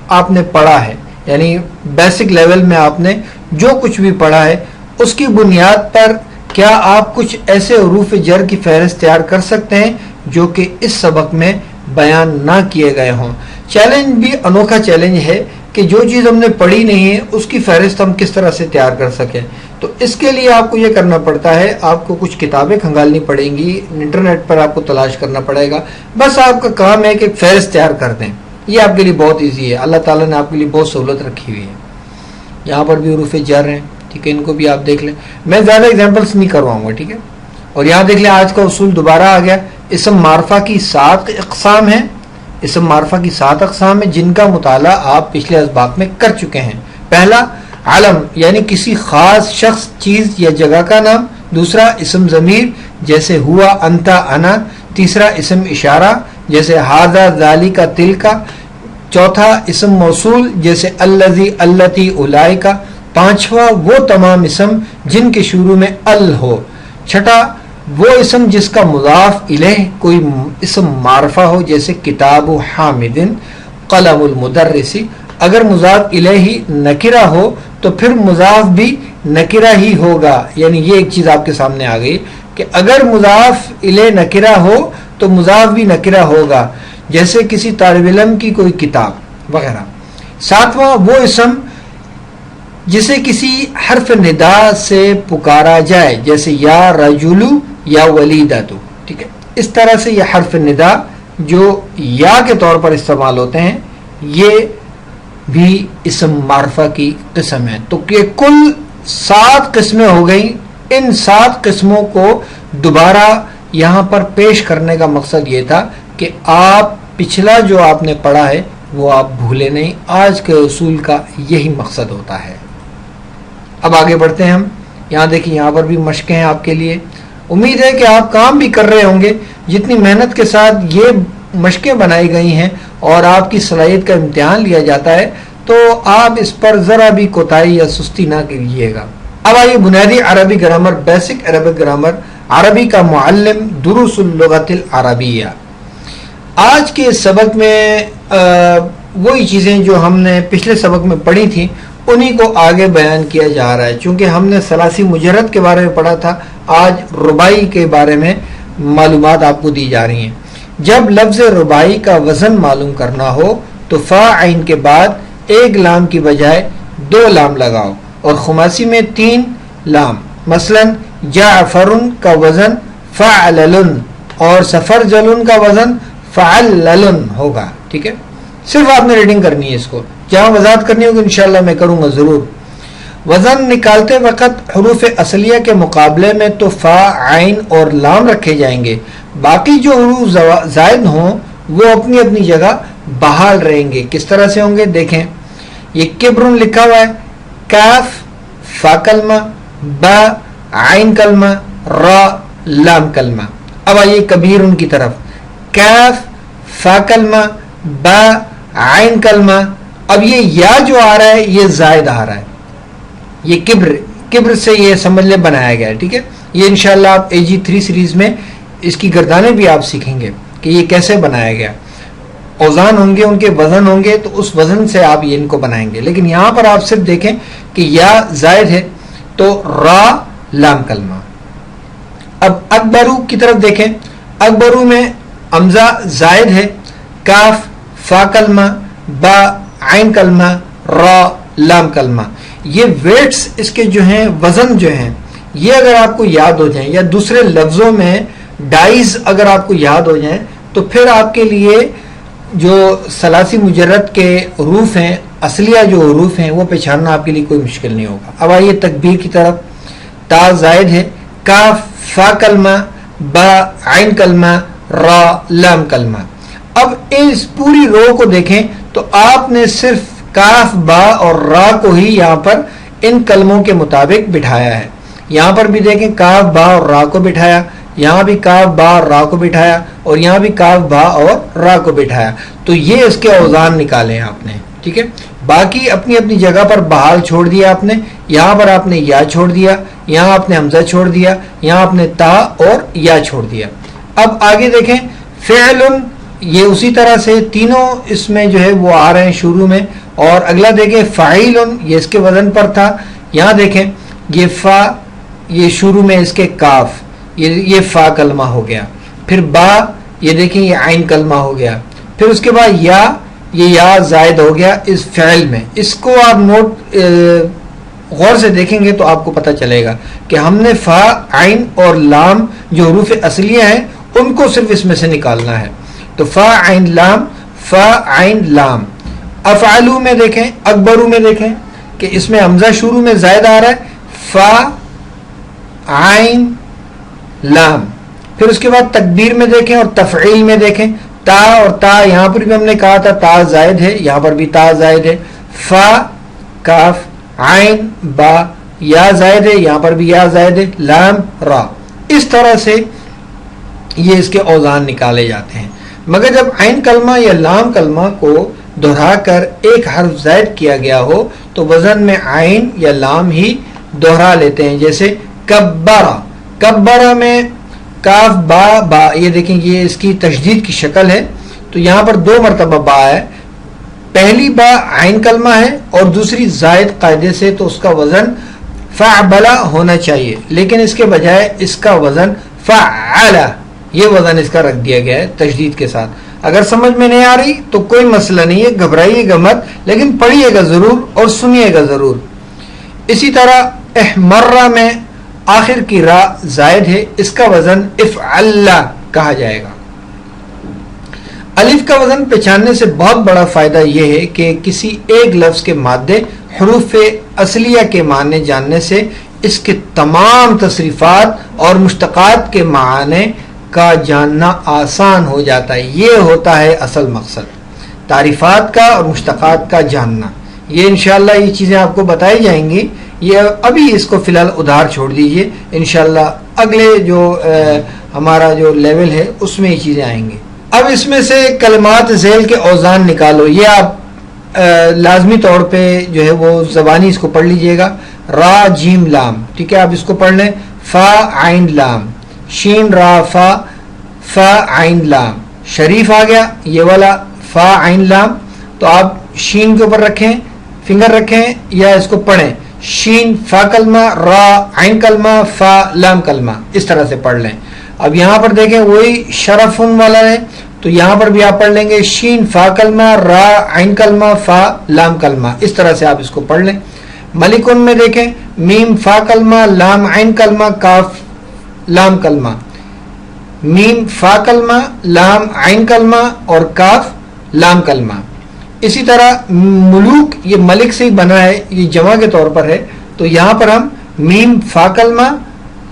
آپ نے پڑھا ہے, یعنی بیسک لیول میں آپ نے جو کچھ بھی پڑھا ہے, اس کی بنیاد پر کیا آپ کچھ ایسے حروف جر کی فہرست تیار کر سکتے ہیں جو کہ اس سبق میں بیان نہ کیے گئے ہوں. چیلنج بھی انوکھا چیلنج ہے کہ جو چیز ہم نے پڑھی نہیں ہے اس کی فہرست ہم کس طرح سے تیار کر سکیں. تو اس کے لیے آپ کو یہ کرنا پڑتا ہے, آپ کو کچھ کتابیں کھنگالنی پڑیں گی, انٹرنیٹ پر آپ کو تلاش کرنا پڑے گا. بس آپ کا کام ہے کہ فہرست تیار کر دیں. یہ آپ کے لیے بہت ایزی ہے, اللہ تعالیٰ نے آپ کے لیے بہت سہولت رکھی ہوئی ہے. یہاں پر بھی حروف جر ہیں, ٹھیک ہے, ان کو بھی آپ دیکھ لیں. میں زیادہ ایگزامپلس نہیں کرواؤں گا, ٹھیک ہے. اور یہاں دیکھ لیں آج کا اصول دوبارہ آ گیا. اسم معرفہ کی 7 اقسام ہیں, اسم معرفہ کی 7 اقسام ہیں جن کا مطالعہ آپ پچھلے اسباق میں کر چکے ہیں. پہلا علم یعنی کسی خاص شخص, چیز یا جگہ کا نام. دوسرا اسم ضمیر جیسے ہوا, انتا, انا. تیسرا اسم اشارہ جیسے ہاذا, ذالک, تلک. چوتھا اسم موصول جیسے الذی, اللتی, اولئک. پانچواں وہ تمام اسم جن کے شروع میں ال ہو. چھٹا وہ اسم جس کا مضاف الیہ کوئی اسم معرفہ ہو جیسے کتاب حامد, قلم المدرس. اگر مضاف الیہ نکرہ ہو تو پھر مضاف بھی نکرہ ہی ہوگا. یعنی یہ ایک چیز آپ کے سامنے آ گئی کہ اگر مضاف الیہ نکرہ ہو تو مضاف بھی نکرہ ہوگا, جیسے کسی طالب علم کی کوئی کتاب وغیرہ. ساتواں وہ اسم جسے کسی حرف ندا سے پکارا جائے جیسے یا رجلو یا ولیدتو. ٹھیک اس طرح سے یہ حرف ندا جو یا کے طور پر استعمال ہوتے ہیں یہ بھی اسم معرفہ کی قسم ہے. تو یہ کل 7 قسمیں ہو گئیں. ان 7 قسموں کو دوبارہ یہاں پر پیش کرنے کا مقصد یہ تھا کہ آپ پچھلا جو آپ نے پڑھا ہے وہ آپ بھولے نہیں. آج کے اصول کا یہی مقصد ہوتا ہے. اب آگے بڑھتے ہیں ہم. یہاں دیکھیں یہاں پر بھی مشقیں ہیں آپ کے لیے. امید ہے کہ آپ کام بھی کر رہے ہوں گے. جتنی محنت کے ساتھ یہ مشقیں بنائی گئی ہیں اور آپ کی صلاحیت کا امتحان لیا جاتا ہے تو آپ اس پر ذرا بھی کوتاہی یا سستی نہ کیجیے گا. اب آئیے بنیادی عربی گرامر، بیسک عربک گرامر، عربی کا معلم، دروس اللغت العربیہ. آج کے سبق میں وہی چیزیں جو ہم نے پچھلے سبق میں پڑھی تھیں انہی کو آگے بیان کیا جا رہا ہے. چونکہ ہم نے ثلاثی مجرد کے بارے میں پڑھا تھا، آج رباعی کے بارے میں معلومات آپ کو دی جا رہی ہیں. جب لفظ رباعی کا وزن معلوم کرنا ہو تو فا عین کے بعد 1 لام کی بجائے 2 لام لگاؤ اور خماسی میں 3 لام. مثلا جعفر کا وزن فعلل اور سفرجل کا وزن فعلل ہوگا. ٹھیک ہے، صرف آپ نے ریڈنگ کرنی ہے. اس کو جہاں وضاحت کرنی ہوگی انشاءاللہ میں کروں گا ضرور. وزن نکالتے وقت حروف اصلیہ کے مقابلے میں تو فا، عین اور لام رکھے جائیں گے. باقی جو حروف زائد ہوں وہ اپنی اپنی جگہ بحال رہیں گے. کس طرح سے ہوں گے دیکھیں. یہ کبرن لکھا ہوا ہے، کاف فا کلمہ، با عین کلمہ، را لام کلمہ. اب آئیے کبیرن کی طرف. کاف فا کلمہ، با عین کلمہ. اب یہ یا جو آ رہا ہے یہ زائد آ رہا ہے. یہ کبر سے یہ سمجھ لے بنایا گیا ہے. ٹھیک ہے، یہ انشاءاللہ آپ AG3 سیریز میں اس کی گردانیں بھی آپ سیکھیں گے کہ یہ کیسے بنایا گیا. اوزان ہوں گے، ان کے وزن ہوں گے، تو اس وزن سے آپ یہ ان کو بنائیں گے. لیکن یہاں پر آپ صرف دیکھیں کہ یا زائد ہے تو را لام کلمہ. اب اکبرو کی طرف دیکھیں. اکبرو میں حمزہ زائد ہے، کاف فا کلمہ، با عین کلمہ، را لام کلمہ. یہ ویٹس اس کے جو ہیں، وزن جو ہیں، یہ اگر آپ کو یاد ہو جائیں یا دوسرے لفظوں میں ڈائز اگر آپ کو یاد ہو جائیں تو پھر آپ کے لیے جو ثلاثی مجرد کے حروف ہیں، اصلیہ جو حروف ہیں، وہ پہچاننا آپ کے لیے کوئی مشکل نہیں ہوگا. اب آئیے تکبیر کی طرف. تا زائد ہے، کاف فا کلمہ، با عین کلمہ، را لام کلمہ. اب اس پوری رو کو دیکھیں تو آپ نے صرف کاف با اور را کو ہی یہاں پر ان کلموں کے مطابق بٹھایا ہے. یہاں پر بھی دیکھیں کاف با اور را کو بٹھایا، یہاں بھی کاف با اور را کو بٹھایا، اور یہاں بھی کاف با اور را کو بٹھایا. تو یہ اس کے اوزان نکالے ہیں آپ نے. ٹھیک ہے، باقی اپنی اپنی جگہ پر بحال چھوڑ دیا آپ نے. یہاں پر آپ نے یا چھوڑ دیا، یہاں آپ نے حمزہ چھوڑ دیا، یہاں آپ نے تا اور یا چھوڑ دیا. اب آگے دیکھیں فعل، یہ اسی طرح سے تینوں اس میں جو ہے وہ آ رہے ہیں شروع میں. اور اگلا دیکھیں فاعل، یہ اس کے وزن پر تھا. یہاں دیکھیں یہ فا، یہ شروع میں اس کے کاف، یہ فا کلمہ ہو گیا. پھر با، یہ دیکھیں یہ عین کلمہ ہو گیا. پھر اس کے بعد یا، یہ یا زائد ہو گیا اس فعل میں. اس کو آپ نوٹ غور سے دیکھیں گے تو آپ کو پتہ چلے گا کہ ہم نے فا، عین اور لام جو حروف اصلیہ ہیں ان کو صرف اس میں سے نکالنا ہے. تو فا عین لام، فا عین لام. افعلو میں دیکھیں، اکبرو میں دیکھیں کہ اس میں حمزہ شروع میں زائد آ رہا ہے، فا عین لام. پھر اس کے بعد تکبیر میں دیکھیں اور تفعیل میں دیکھیں، تا اور تا، یہاں پر بھی ہم نے کہا تھا تا زائد ہے، یہاں پر بھی تا زائد ہے. فا کاف عین با، یا زائد ہے، یہاں پر بھی یا زائد ہے، لام را. اس طرح سے یہ اس کے اوزان نکالے جاتے ہیں. مگر جب عین کلمہ یا لام کلمہ کو دہرا کر ایک حرف زائد کیا گیا ہو تو وزن میں عین یا لام ہی دہرا لیتے ہیں. جیسے کبرا، کبرا میں کاف با با، یہ دیکھیں یہ اس کی تشدید کی شکل ہے. تو یہاں پر 2 مرتبہ با ہے. پہلی با عین کلمہ ہے اور دوسری زائد قاعدے سے، تو اس کا وزن فعبلا ہونا چاہیے، لیکن اس کے بجائے اس کا وزن فعلا، یہ وزن اس کا رکھ دیا گیا ہے تشدید کے ساتھ. اگر سمجھ میں نہیں آ رہی تو کوئی مسئلہ نہیں ہے، گھبرائیے گا مت، لیکن پڑھیے گا ضرور اور سنیے گا ضرور. اسی طرح احمرہ میں آخر کی را زائد ہے، اس کا وزن افعلا کہا جائے گا۔ الف کا وزن پہچاننے سے بہت بڑا فائدہ یہ ہے کہ کسی ایک لفظ کے مادے حروف اصلیہ کے معنی جاننے سے اس کے تمام تصریفات اور مشتقات کے معنی کا جاننا آسان ہو جاتا ہے۔ یہ ہوتا ہے اصل مقصد، تعریفات کا اور مشتقات کا جاننا۔ یہ انشاءاللہ یہ چیزیں آپ کو بتائی جائیں گی، یہ ابھی اس کو فی الحال ادھار چھوڑ دیجئے، انشاءاللہ اگلے جو ہمارا جو لیول ہے اس میں یہ چیزیں آئیں گی۔ اب اس میں سے کلمات ذیل کے اوزان نکالو، یہ آپ لازمی طور پہ جو ہے وہ زبانی اس کو پڑھ لیجئے گا۔ را جیم لام، ٹھیک ہے، آپ اس کو پڑھ لیں۔ فا عین لام، شین را فا، فا عین لام، شریف آ گیا یہ والا فا عین لام، تو آپ شین کے اوپر رکھیں، فنگر رکھیں یا اس کو پڑھیں، شین فا کلمہ، را عین کلمہ، فا لام کلمہ، اس طرح سے پڑھ لیں۔ اب یہاں پر دیکھیں وہی شرفن والا ہے، تو یہاں پر بھی آپ پڑھ لیں گے شین فا کلمہ، را عین کلمہ، فا لام کلمہ، اس طرح سے آپ اس کو پڑھ لیں۔ ملکن میں دیکھیں میم فا کلمہ، لام عین کلمہ، کاف لام کلمہ، میم فا کلمہ، لام عین کلمہ اور کاف لام کلمہ۔ اسی طرح ملوک یہ ملک سے ہی بنا ہے، یہ جمع کے طور پر ہے، تو یہاں پر ہم میم فا کلمہ،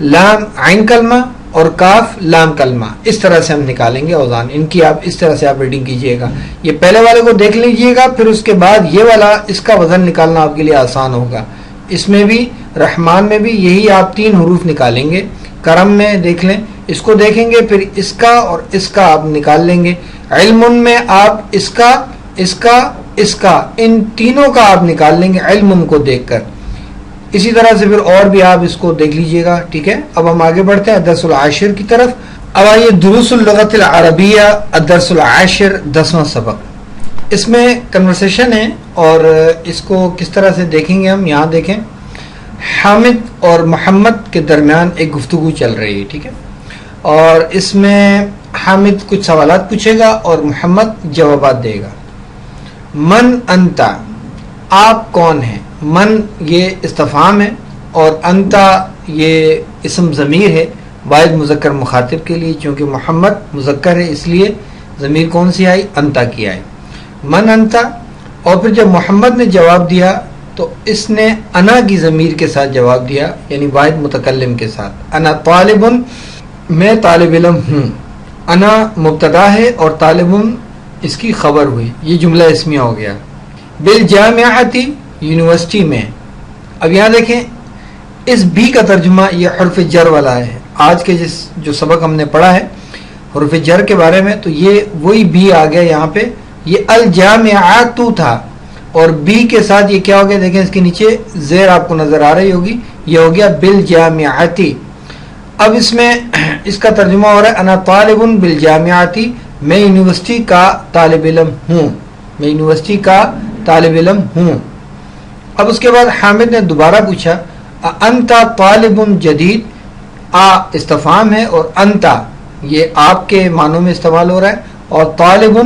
لام عین کلمہ اور کاف لام کلمہ، اس طرح سے ہم نکالیں گے اوزان۔ ان کی آپ اس طرح سے آپ ریڈنگ کیجئے گا، یہ پہلے والے کو دیکھ لیجئے گا، پھر اس کے بعد یہ والا اس کا وزن نکالنا آپ کے لیے آسان ہوگا۔ اس میں بھی رحمان میں بھی یہی آپ 3 حروف نکالیں گے۔ کرم میں دیکھ لیں، اس کو دیکھیں گے، پھر اس کا اور اس کا آپ نکال لیں گے۔ علم میں آپ اس کا، اس کا، اس کا، ان تینوں کا آپ نکال لیں گے علم کو دیکھ کر۔ اسی طرح سے پھر اور بھی آپ اس کو دیکھ لیجئے گا، ٹھیک ہے۔ اب ہم آگے بڑھتے ہیں درس العاشر کی طرف۔ اب آئیے دروس اللغت العربیہ الدرس العاشر، 10واں سبق۔ اس میں کنورسیشن ہے اور اس کو کس طرح سے دیکھیں گے ہم، یہاں دیکھیں حامد اور محمد کے درمیان ایک گفتگو چل رہی ہے، ٹھیک ہے، اور اس میں حامد کچھ سوالات پوچھے گا اور محمد جوابات دے گا۔ من انتا، آپ کون ہیں؟ من یہ استفہام ہے اور انتا یہ اسم ضمیر ہے واحد مذکر مخاطب کے لیے، چونکہ محمد مذکر ہے اس لیے ضمیر کون سی آئی؟ انتا کی آئی۔ من انتا، اور پھر جب محمد نے جواب دیا تو اس نے انا کی ضمیر کے ساتھ جواب دیا، یعنی واحد متکلم کے ساتھ۔ انا طالبن، میں طالب علم ہوں۔ انا مبتدا ہے اور طالبن اس کی خبر ہوئی، یہ جملہ اسمیہ ہو گیا۔ بالجامعتی، یونیورسٹی میں۔ اب یہاں دیکھیں اس بی کا ترجمہ یہ حرف جر والا ہے، آج کے جو سبق ہم نے پڑھا ہے حرف جر کے بارے میں، تو یہ وہی بی آ گیا یہاں پہ، یہ الجامعاتو تھا اور بی کے ساتھ یہ کیا ہو گیا، دیکھیں اس کے نیچے زیر آپ کو نظر آ رہی ہوگی، یہ ہو گیا بالجامعاتی۔ اب اس میں اس کا ترجمہ ہو رہا ہے انا طالب بالجامعاتی، میں یونیورسٹی کا طالب علم ہوں، میں یونیورسٹی کا طالب علم ہوں۔ اب اس کے بعد حامد نے دوبارہ پوچھا انتا طالب جدید، آ استفہام ہے اور انتا یہ آپ کے معنوں میں استعمال ہو رہا ہے اور طالب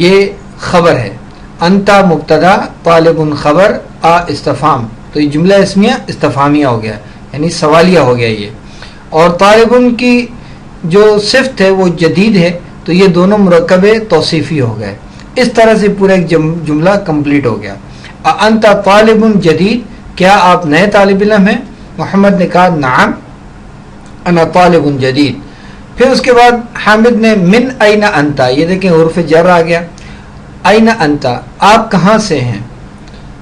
یہ خبر ہے، انتا مبتدا طالب خبر آ استفہام، تو یہ جملہ اسمیہ استفہامیہ ہو گیا، یعنی سوالیہ ہو گیا یہ، اور طالب کی جو صفت ہے وہ جدید ہے، تو یہ دونوں مرکب توصیفی ہو گئے۔ اس طرح سے پورا ایک جملہ کمپلیٹ ہو گیا۔ انتا طالب جدید، کیا آپ نئے طالب علم ہیں؟ محمد نے کہا نعم انا طالب جدید۔ پھر اس کے بعد حامد نے من این انتا، یہ دیکھیں حرف جر آ گیا، این انتا آپ کہاں سے ہیں؟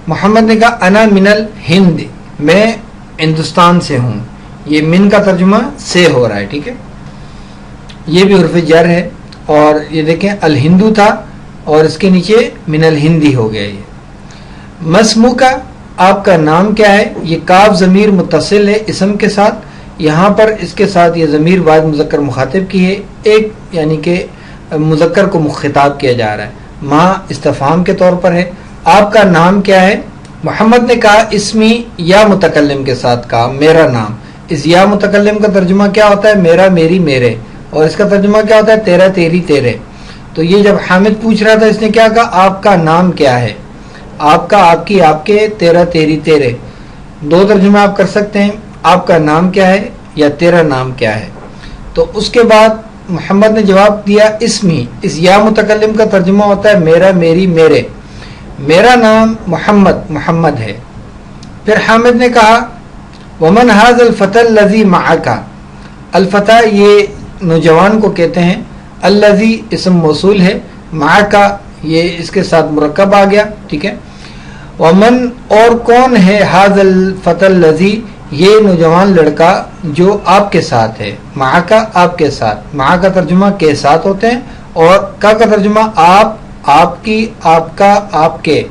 محمد نے کہا انا من الہند، میں ہندوستان سے ہوں، یہ من کا ترجمہ سے ہو رہا ہے، ٹھیک ہے، یہ بھی حرف جر ہے اور یہ دیکھیں الہندو تھا اور اس کے نیچے من الہندی ہو گیا۔ یہ مسمو کا، آپ کا نام کیا ہے؟ یہ کاف ضمیر متصل ہے اسم کے ساتھ، یہاں پر اس کے ساتھ یہ ضمیر واحد مذکر مخاطب کی ہے، ایک یعنی کہ مذکر کو خطاب کیا جا رہا ہے، ماں استفہام کے طور پر ہے۔ آپ کا نام کیا ہے؟ محمد نے کہا اسمی یا متکلم کے ساتھ کہا میرا نام، اس یا متکلم کا ترجمہ کیا ہوتا ہے؟ میرا، میری، میرے، اور اس کا ترجمہ کیا ہوتا ہے؟ تیرا، تیری، تیرے۔ تو یہ جب حامد پوچھ رہا تھا اس نے کیا کہا؟ آپ کا نام کیا ہے؟ آپ کا، آپ کی، آپ کے، تیرا، تیری، تیرے، دو ترجمہ آپ کر سکتے ہیں، آپ کا نام کیا ہے یا تیرا نام کیا ہے۔ تو اس کے بعد محمد نے جواب دیا اسمی، اس یا متکلم کا ترجمہ ہوتا ہے میرا، میری، میرے، میرا نام محمد محمد ہے۔ پھر حامد نے کہا ومن ھذا الفتى الذي معك، الفتى یہ نوجوان کو کہتے ہیں، الذي اسم موصول ہے، معك یہ اس کے ساتھ مرکب آ گیا، ٹھیک ہے۔ ومن اور کون ہے، ھذا الفتى الذي یہ نوجوان لڑکا جو آپ کے ساتھ ہے، معك آپ کے ساتھ، معك کا ترجمہ کے ساتھ ہوتے ہیں، اور کا ترجمہ آپ، آپ کی، آپ کا، آپ کے۔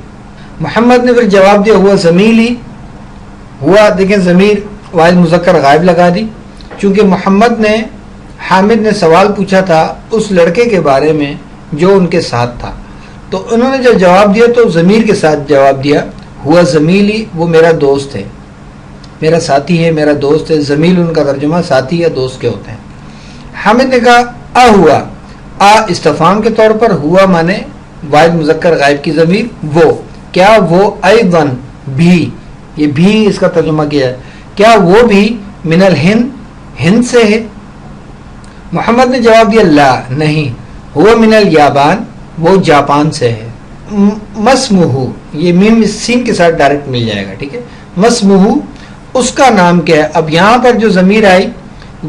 محمد نے پھر جواب دیا ہوا زمیلی، ہوا دیکھیں ضمیر واحد مذکر غائب لگا دی، چونکہ محمد نے، حامد نے سوال پوچھا تھا اس لڑکے کے بارے میں جو ان کے ساتھ تھا، تو انہوں نے جب جواب دیا تو ضمیر کے ساتھ جواب دیا، ہوا زمیلی، وہ میرا دوست ہے، میرا ساتھی ہے، میرا دوست ہے۔ زمیل ان کا ترجمہ ساتھی یا دوست کے ہوتے ہیں۔ حامد نے کہا آ ہوا، آ استفہام کے طور پر، ہوا مانے واحد مذکر غائب کی ضمیر، وہ، کیا وہ، ایضاً بھی، یہ بھی اس کا ترجمہ کیا ہے، کیا وہ بھی، من الہند، ہند سے ہے؟ محمد نے جواب دیا لا، نہیں، ہوا من الیابان، وہ جاپان سے ہے۔ مسمہ، یہ میم سین کے ساتھ ڈائریکٹ مل جائے گا، ٹھیک ہے۔ مسمہ، اس کا نام کیا ہے؟ اب یہاں پر جو ضمیر آئی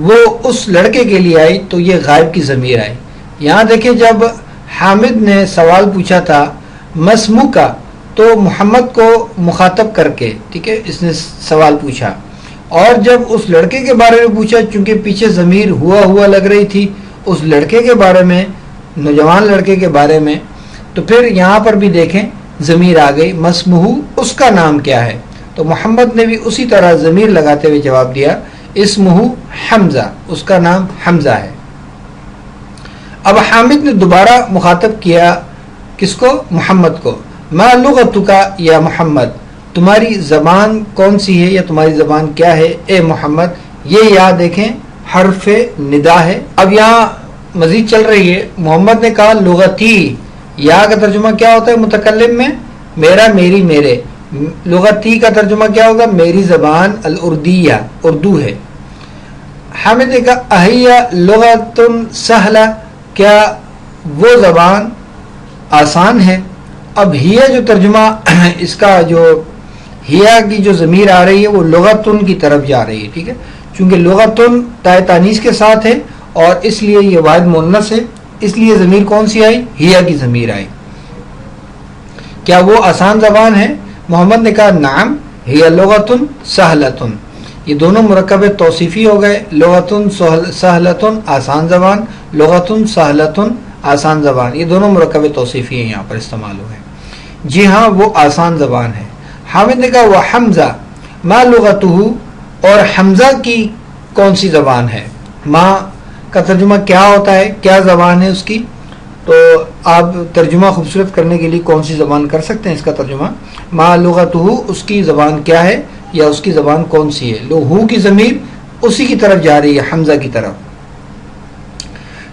وہ اس لڑکے کے لیے آئی، تو یہ غائب کی ضمیر آئی۔ یہاں دیکھیں جب حامد نے سوال پوچھا تھا مسمو کا، تو محمد کو مخاطب کر کے، ٹھیک ہے، اس نے سوال پوچھا، اور جب اس لڑکے کے بارے میں پوچھا، چونکہ پیچھے ضمیر ہوا لگ رہی تھی اس لڑکے کے بارے میں، نوجوان لڑکے کے بارے میں، تو پھر یہاں پر بھی دیکھیں ضمیر آ گئی، مسمہ، اس کا نام کیا ہے؟ تو محمد نے بھی اسی طرح ضمیر لگاتے ہوئے جواب دیا اسمہ حمزہ، اس کا نام حمزہ ہے۔ اب حامد نے دوبارہ مخاطب کیا کس کو؟ محمد کو۔ ما لغتک یا محمد، تمہاری زبان کون سی ہے یا تمہاری زبان کیا ہے اے محمد؟ یہ یا دیکھیں حرف ندا ہے۔ اب یہاں مزید چل رہی ہے، محمد نے کہا لغتی، یا کا ترجمہ کیا ہوتا ہے متکلم میں؟ میرا، میری، میرے۔ لغتی کا ترجمہ کیا ہوگا؟ میری زبان، الاردیہ، اردو ہے۔ حامد نے کہا اہیا لغت سہلہ، کیا وہ زبان آسان ہے؟ اب ہیا جو ترجمہ اس کا جو ہیا کی جو ضمیر آ رہی ہے وہ لغتن کی طرف جا رہی ہے، ٹھیک ہے، چونکہ لغتن تائے تانیث کے ساتھ ہے اور اس لیے یہ واحد مؤنث ہے، اس لیے ضمیر کون سی آئی؟ ہیا کی ضمیر آئی۔ کیا وہ آسان زبان ہے؟ محمد نے کہا نعم ہی لغتن سہلتن، یہ دونوں مرکب توصیفی ہو گئے، لغتن سہلتن آسان زبان، لغتن سہلتن آسان زبان، یہ دونوں مرکب توصیفی ہیں یہاں پر استعمال ہوئے۔ جی ہاں وہ آسان زبان ہے۔ حامد نے کہا وہ حمزہ ما لغتہ، اور حمزہ کی کون سی زبان ہے؟ ما کا ترجمہ کیا ہوتا ہے؟ کیا زبان ہے اس کی؟ تو آپ ترجمہ خوبصورت کرنے کے لیے کون سی زبان کر سکتے ہیں اس کا ترجمہ؟ ما لغتہ، اس کی زبان کیا ہے یا اس کی زبان کون سی ہے؟ لو کی ضمیر اسی کی طرف جا رہی ہے، حمزہ کی طرف۔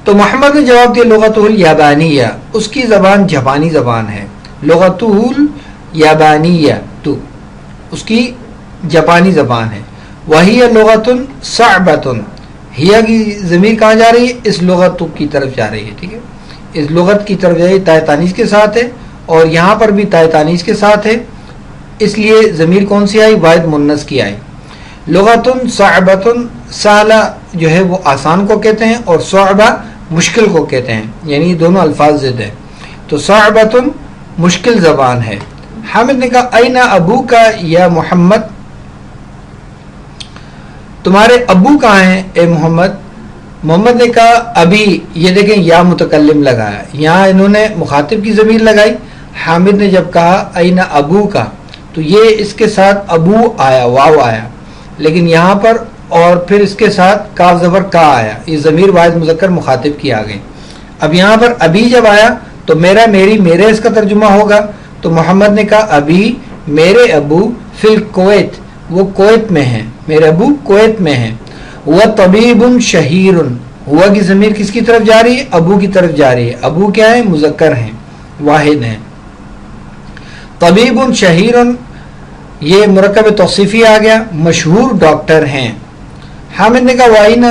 تو محمد نے جواب دیا لغتہ الیابانیہ، اس کی زبان جاپانی زبان ہے، لغتہ الیابانیہ، تو اس کی جاپانی زبان ہے۔ وہی لغت صعبۃ، ہیا کی ضمیر کہاں جا رہی ہے؟ اس لغت کی طرف جا رہی ہے، ٹھیک ہے، اس لغت کی طرف جا رہی ہے، تائے تانیث کے ساتھ ہے، اور یہاں پر بھی تائے تانیث کے ساتھ ہے، اس لیے ضمیر کون سی آئی؟ واحد مؤنث کی آئی۔ لغت صعبۃ، سہلہ جو ہے وہ آسان کو کہتے ہیں اور صعبہ مشکل کو کہتے ہیں، یعنی یہ دونوں الفاظ ضد ہیں، تو صعبۃ مشکل زبان ہے۔ حامد نے کہا اینا ابو کا یا محمد، تمہارے ابو کہاں ہیں اے محمد؟ محمد نے کہا ابھی، یہ دیکھیں یا متکلم لگایا، یہاں انہوں نے مخاطب کی ضمیر لگائی۔ حامد نے جب کہا اینا ابو کا، تو یہ اس کے ساتھ ابو آیا، واو آیا، لیکن یہاں پر اور پھر اس کے ساتھ کاف زبر کا آیا، یہ ضمیر واحد مذکر مخاطب کی آ گئی۔ اب یہاں پر ابھی جب آیا تو میرا، میری، میرے اس کا ترجمہ ہوگا، تو محمد نے کہا ابھی میرے ابو فی الکویت، وہ کویت میں ہیں، میرے ابو کویت میں ہیں۔ وہ طبیب شہیر، ہوا کی ضمیر کس کی طرف جا رہی ہے؟ ابو کی طرف جا رہی ہے، ابو کیا ہے؟ مذکر ہیں، واحد ہیں۔ طبیب شہیر، یہ مرکب توصیفی آ گیا، مشہور ڈاکٹر ہیں۔ حامد نے کہا وائنا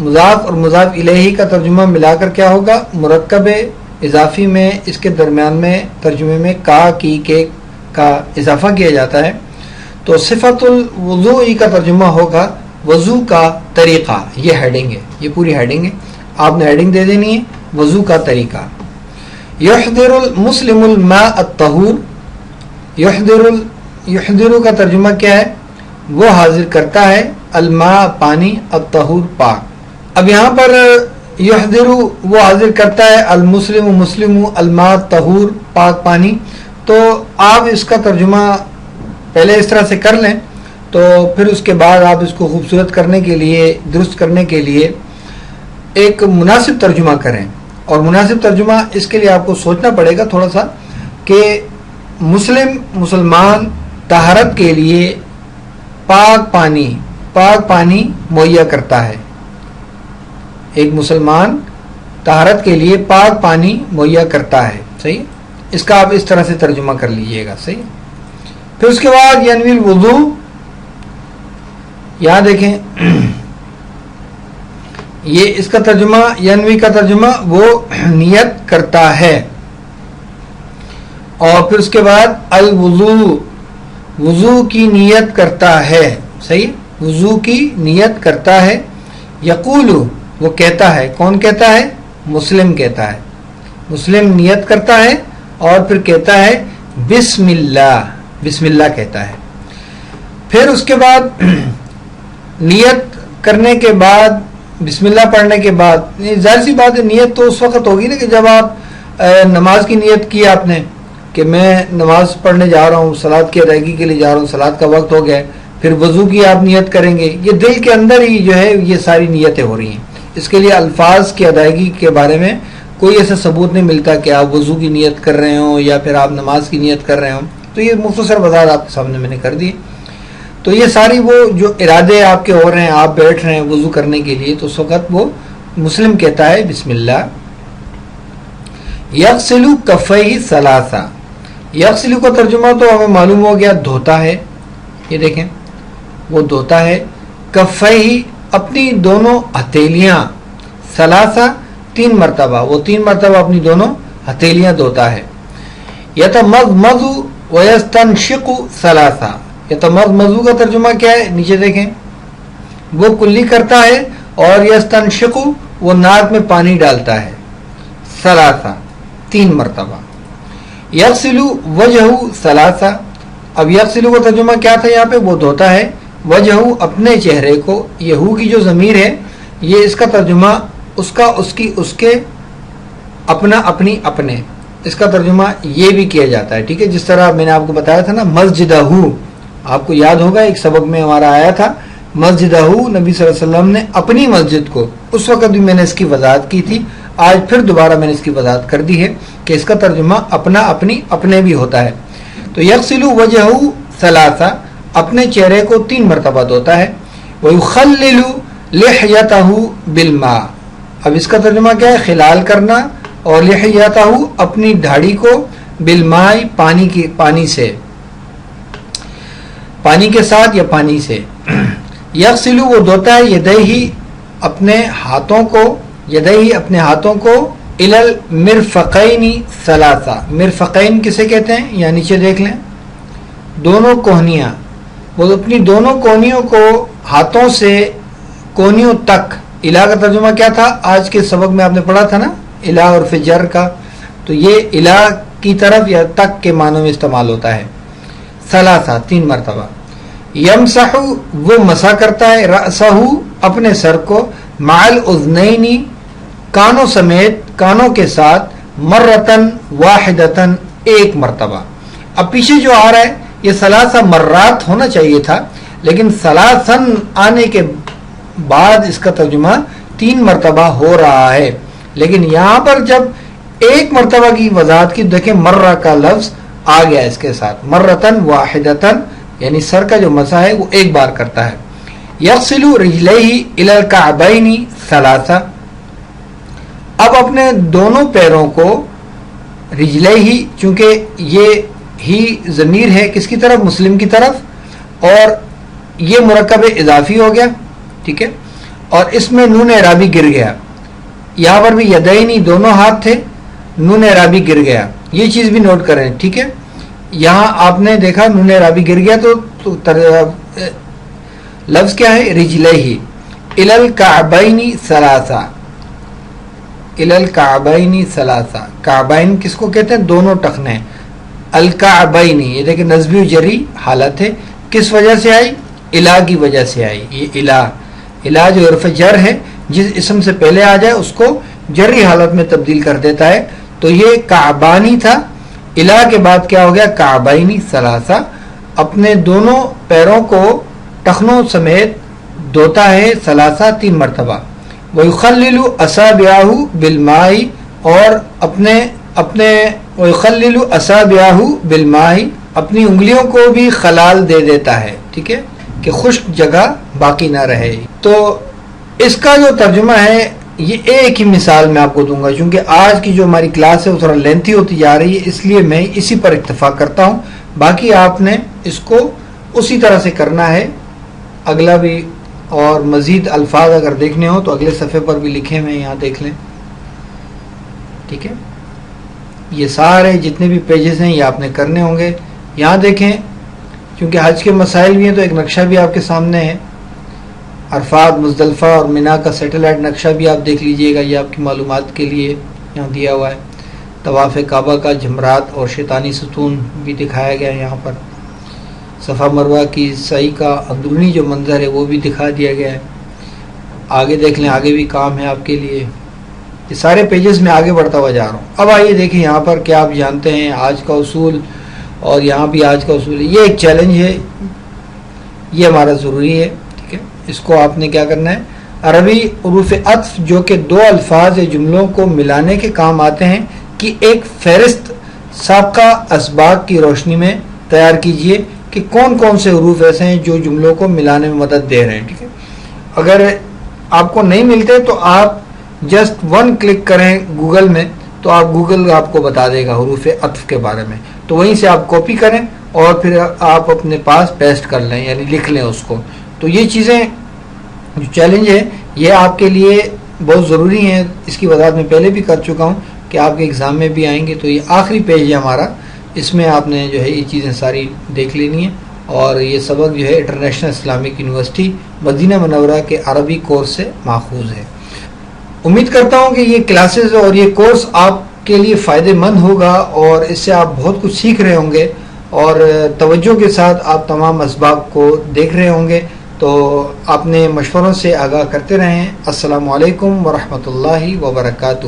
مضاف اور مضاف الیہ کا ترجمہ ملا کر کیا ہوگا؟ مرکب اضافی میں اس کے درمیان میں ترجمے میں کا کی کے کا اضافہ کیا جاتا ہے، تو صفت الوضوء کا ترجمہ ہوگا وضو کا طریقہ. یہ ہیڈنگ ہے، یہ پوری ہیڈنگ ہے، آپ نے ہیڈنگ دے دینی ہے وضو کا طریقہ. یحضر المسلم الماء الطہور، یحضر کا ترجمہ کیا ہے؟ وہ حاضر کرتا ہے الماء پانی، الطہور پاک. اب یہاں پر یحضر وہ حاضر کرتا ہے، المسلم مسلم، الماء طہور پاک پانی. تو آپ اس کا ترجمہ پہلے اس طرح سے کر لیں، تو پھر اس کے بعد آپ اس کو خوبصورت کرنے کے لیے، درست کرنے کے لیے ایک مناسب ترجمہ کریں. اور مناسب ترجمہ اس کے لیے آپ کو سوچنا پڑے گا تھوڑا سا کہ مسلمان طہارت کے لیے پاک پانی مہیا کرتا ہے. ایک مسلمان طہارت کے لیے پاک پانی مہیا کرتا ہے. صحیح، اس کا آپ اس طرح سے ترجمہ کر لیجئے گا. صحیح. پھر اس کے بعد ینوی الوضو، یہاں دیکھیں یہ اس کا ترجمہ، ینوی کا ترجمہ وہ نیت کرتا ہے. اور پھر اس کے بعد الوضو، وضو کی نیت کرتا ہے. صحیح، وضو کی نیت کرتا ہے. یقول وہ کہتا ہے، کون کہتا ہے؟ مسلم کہتا ہے. مسلم نیت کرتا ہے اور پھر کہتا ہے بسم اللہ، بسم اللہ کہتا ہے. پھر اس کے بعد نیت کرنے کے بعد، بسم اللہ پڑھنے کے بعد، ظاہر سی بات ہے نیت تو اس وقت ہوگی نا کہ جب آپ نماز کی نیت کی آپ نے کہ میں نماز پڑھنے جا رہا ہوں، صلاۃ کی ادائیگی کے لیے جا رہا ہوں، صلاۃ کا وقت ہو گیا. پھر وضو کی آپ نیت کریں گے. یہ دل کے اندر ہی جو ہے یہ ساری نیتیں ہو رہی ہیں. اس کے لیے الفاظ کی ادائیگی کے بارے میں کوئی ایسا ثبوت نہیں ملتا کہ آپ وضو کی نیت کر رہے ہوں یا پھر آپ نماز کی نیت کر رہے ہوں. تو یہ مختصر وضاحت آپ کے سامنے میں نے کر دی. تو یہ ساری وہ جو ارادے آپ کے ہو رہے ہیں، آپ بیٹھ رہے ہیں وضو کرنے کے لیے، تو اس وقت وہ مسلم کہتا ہے بسم اللہ. یغسل کفیہ ثلاثا، یغسل کا ترجمہ تو ہمیں معلوم ہو گیا دھوتا ہے. یہ دیکھیں وہ دھوتا ہے. کفیہ اپنی دونوں ہتھیلیاں، ثلاثا 3 مرتبہ، وہ 3 مرتبہ اپنی دونوں ہتھیلیاں دھوتا ہے. یتمضمض ویستنشق ثلاثا، یتمضمض کا ترجمہ کیا ہے؟ نیچے دیکھیں وہ کلی کرتا ہے اور یستنشق وہ ناک میں پانی ڈالتا ہے. ثلاثا 3 مرتبہ. یغسل وجہہ ثلاثا، اب یغسل کا ترجمہ کیا تھا یہاں پہ؟ وہ دھوتا ہے. وجہہ اپنے چہرے کو، یہ ہو کی جو ضمیر ہے یہ اس کا ترجمہ اس کا، اس کی، اس کے، اپنا، اپنی، اپنے، اس کا ترجمہ یہ بھی کیا جاتا ہے. ٹھیک ہے، جس طرح میں نے آپ کو بتایا تھا نا مسجدہ، آپ کو یاد ہوگا ایک سبق میں ہمارا آیا تھا مسجدہ، نبی صلی اللہ علیہ وسلم نے اپنی مسجد کو، اس وقت بھی میں نے اس کی وضاحت کی تھی، آج پھر دوبارہ میں نے اس کی وضاحت کر دی ہے کہ اس کا ترجمہ اپنا، اپنی، اپنے بھی ہوتا ہے. تو یغسل وجہہ ثلاثا، اپنے چہرے کو 3 مرتبہ دھوتا ہے. ویخلل لحیتہ بالماء، اب اس کا ترجمہ کیا ہے؟ خلال کرنا، اور لحیتہ اپنی دھاڑی کو، بالماء پانی سے، پانی کے ساتھ یا پانی سے. یغسل وہ دھوتا ہے یدیہ اپنے ہاتھوں کو، یدیہ اپنے ہاتھوں کو، الی المرفقین ثلاثا، مرفقین کسے کہتے ہیں؟ یا نیچے دیکھ لیں دونوں کوہنیاں، وہ اپنی دونوں کونیوں کو ہاتھوں سے کونیوں تک. الا کا ترجمہ کیا تھا؟ آج کے سبق میں آپ نے پڑھا تھا نا الا اور فجر کا، تو یہ الا کی طرف یا تک کے معنوں میں استعمال ہوتا ہے. ثلاثا 3 مرتبہ. یمسح وہ مسح کرتا ہے، رأسہ اپنے سر کو، مع الاذنین کانوں سمیت، کانوں کے ساتھ، مرتن واحدتن 1 مرتبہ. اب پیچھے جو آ رہا ہے یہ ثلاثہ مرات ہونا چاہیے تھا، لیکن ثلاثن آنے کے بعد اس کا ترجمہ 3 مرتبہ ہو رہا ہے. لیکن یہاں پر جب 1 مرتبہ کی وضاحت کی، دیکھیں مرہ کا لفظ آ گیا اس کے ساتھ، مرتن واحدتن، یعنی سر کا جو مسح ہے وہ 1 بار کرتا ہے. یغسل رجلیہ الی الکعبین ثلاثا، اب اپنے دونوں پیروں کو، رجلیہ چونکہ یہ ہی ضمیر ہے کس کی طرف؟ مسلم کی طرف، اور یہ مرکب اضافی ہو گیا. ٹھیک ہے، اور اس میں نون اعرابی گر گیا. یہاں پر بھی یدینی دونوں ہاتھ تھے, نون اعرابی گر گیا, یہ چیز بھی نوٹ کریں, ٹھیک ہے. یہاں آپ نے دیکھا نون اعرابی گر گیا تو لفظ کیا ہے؟ رجلیہ. الی الکعبین ثلاثہ, الی الکعبین ثلاثہ. کعبین کس کو کہتے ہیں؟ دونوں ٹخنے. الکعبین, یہ دیکھیں نصبی و جری حالت ہے, کس وجہ سے آئی؟ الا کی وجہ سے آئی. یہ الا جو حرف جر ہے, جس اسم سے پہلے آ جائے اس کو جری حالت میں تبدیل کر دیتا ہے. تو یہ کعبانی تھا, الا کے بعد کیا ہو گیا؟ کعبین ثلاثہ. اپنے دونوں پیروں کو ٹخنوں سمیت دھوتا ہے ثلاثہ, 3 مرتبہ. وَيُخَلِّلُ أَصَابِعَهُ بِالْمَاءِ, اور اپنے وَيُخَلِّلُ أَصَابِعَهُ بِالْمَاءِ, اپنی انگلیوں کو بھی خلال دے دیتا ہے, ٹھیک ہے, کہ خشک جگہ باقی نہ رہے. تو اس کا جو ترجمہ ہے یہ ایک ہی مثال میں آپ کو دوں گا, چونکہ آج کی جو ہماری کلاس ہے وہ تھوڑا لینتھی ہوتی جا رہی ہے, اس لیے میں اسی پر اکتفا کرتا ہوں. باقی آپ نے اس کو اسی طرح سے کرنا ہے. اگلا بھی اور مزید الفاظ اگر دیکھنے ہو تو اگلے صفحے پر بھی لکھے ہوئے ہیں, یہاں دیکھ لیں, ٹھیک ہے. یہ سارے جتنے بھی پیجز ہیں یہ آپ نے کرنے ہوں گے. یہاں دیکھیں, چونکہ حج کے مسائل بھی ہیں تو ایک نقشہ بھی آپ کے سامنے ہے. عرفات, مزدلفہ اور مینا کا سیٹلائٹ نقشہ بھی آپ دیکھ لیجئے گا, یہ آپ کی معلومات کے لیے یہاں دیا ہوا ہے. طواف کعبہ کا جمرات اور شیطانی ستون بھی دکھایا گیا ہے یہاں پر. صفا مروہ کی سعی کا اندرونی جو منظر ہے وہ بھی دکھا دیا گیا ہے. آگے دیکھ لیں, آگے بھی کام ہے آپ کے لیے. یہ سارے پیجز میں آگے بڑھتا ہوا جا رہا ہوں. اب آئیے دیکھیں یہاں پر کیا آپ جانتے ہیں آج کا اصول, اور یہاں بھی آج کا اصول ہے. یہ ایک چیلنج ہے, یہ ہمارا ضروری ہے, ٹھیک ہے. اس کو آپ نے کیا کرنا ہے, عربی حروف عطف جو کہ 2 الفاظ یا جملوں کو ملانے کے کام آتے ہیں کہ ایک فہرست سابقہ اسباق کی روشنی میں تیار کیجئے کہ کون کون سے حروف ایسے ہیں جو جملوں کو ملانے میں مدد دے رہے ہیں, ٹھیک ہے. اگر آپ کو نہیں ملتے تو آپ جسٹ 1 کلک کریں گوگل میں, تو گوگل آپ کو بتا دے گا حروف عطف کے بارے میں. تو وہیں سے آپ کاپی کریں اور پھر آپ اپنے پاس پیسٹ کر لیں, یعنی لکھ لیں اس کو. تو یہ چیزیں جو چیلنج ہے یہ آپ کے لیے بہت ضروری ہیں. اس کی وضاحت میں پہلے بھی کر چکا ہوں کہ آپ کے ایگزام میں بھی آئیں گے. تو یہ آخری پیج ہے ہمارا, اس میں آپ نے جو ہے یہ چیزیں ساری دیکھ لینی ہیں. اور یہ سبق جو ہے انٹرنیشنل اسلامک یونیورسٹی مدینہ منورہ کے عربی کورس سے ماخوذ ہے. امید کرتا ہوں کہ یہ کلاسز اور یہ کورس آپ کے لیے فائدہ مند ہوگا اور اس سے آپ بہت کچھ سیکھ رہے ہوں گے اور توجہ کے ساتھ آپ تمام اسباق کو دیکھ رہے ہوں گے. تو اپنے مشوروں سے آگاہ کرتے رہیں. السلام علیکم ورحمۃ اللہ وبرکاتہ.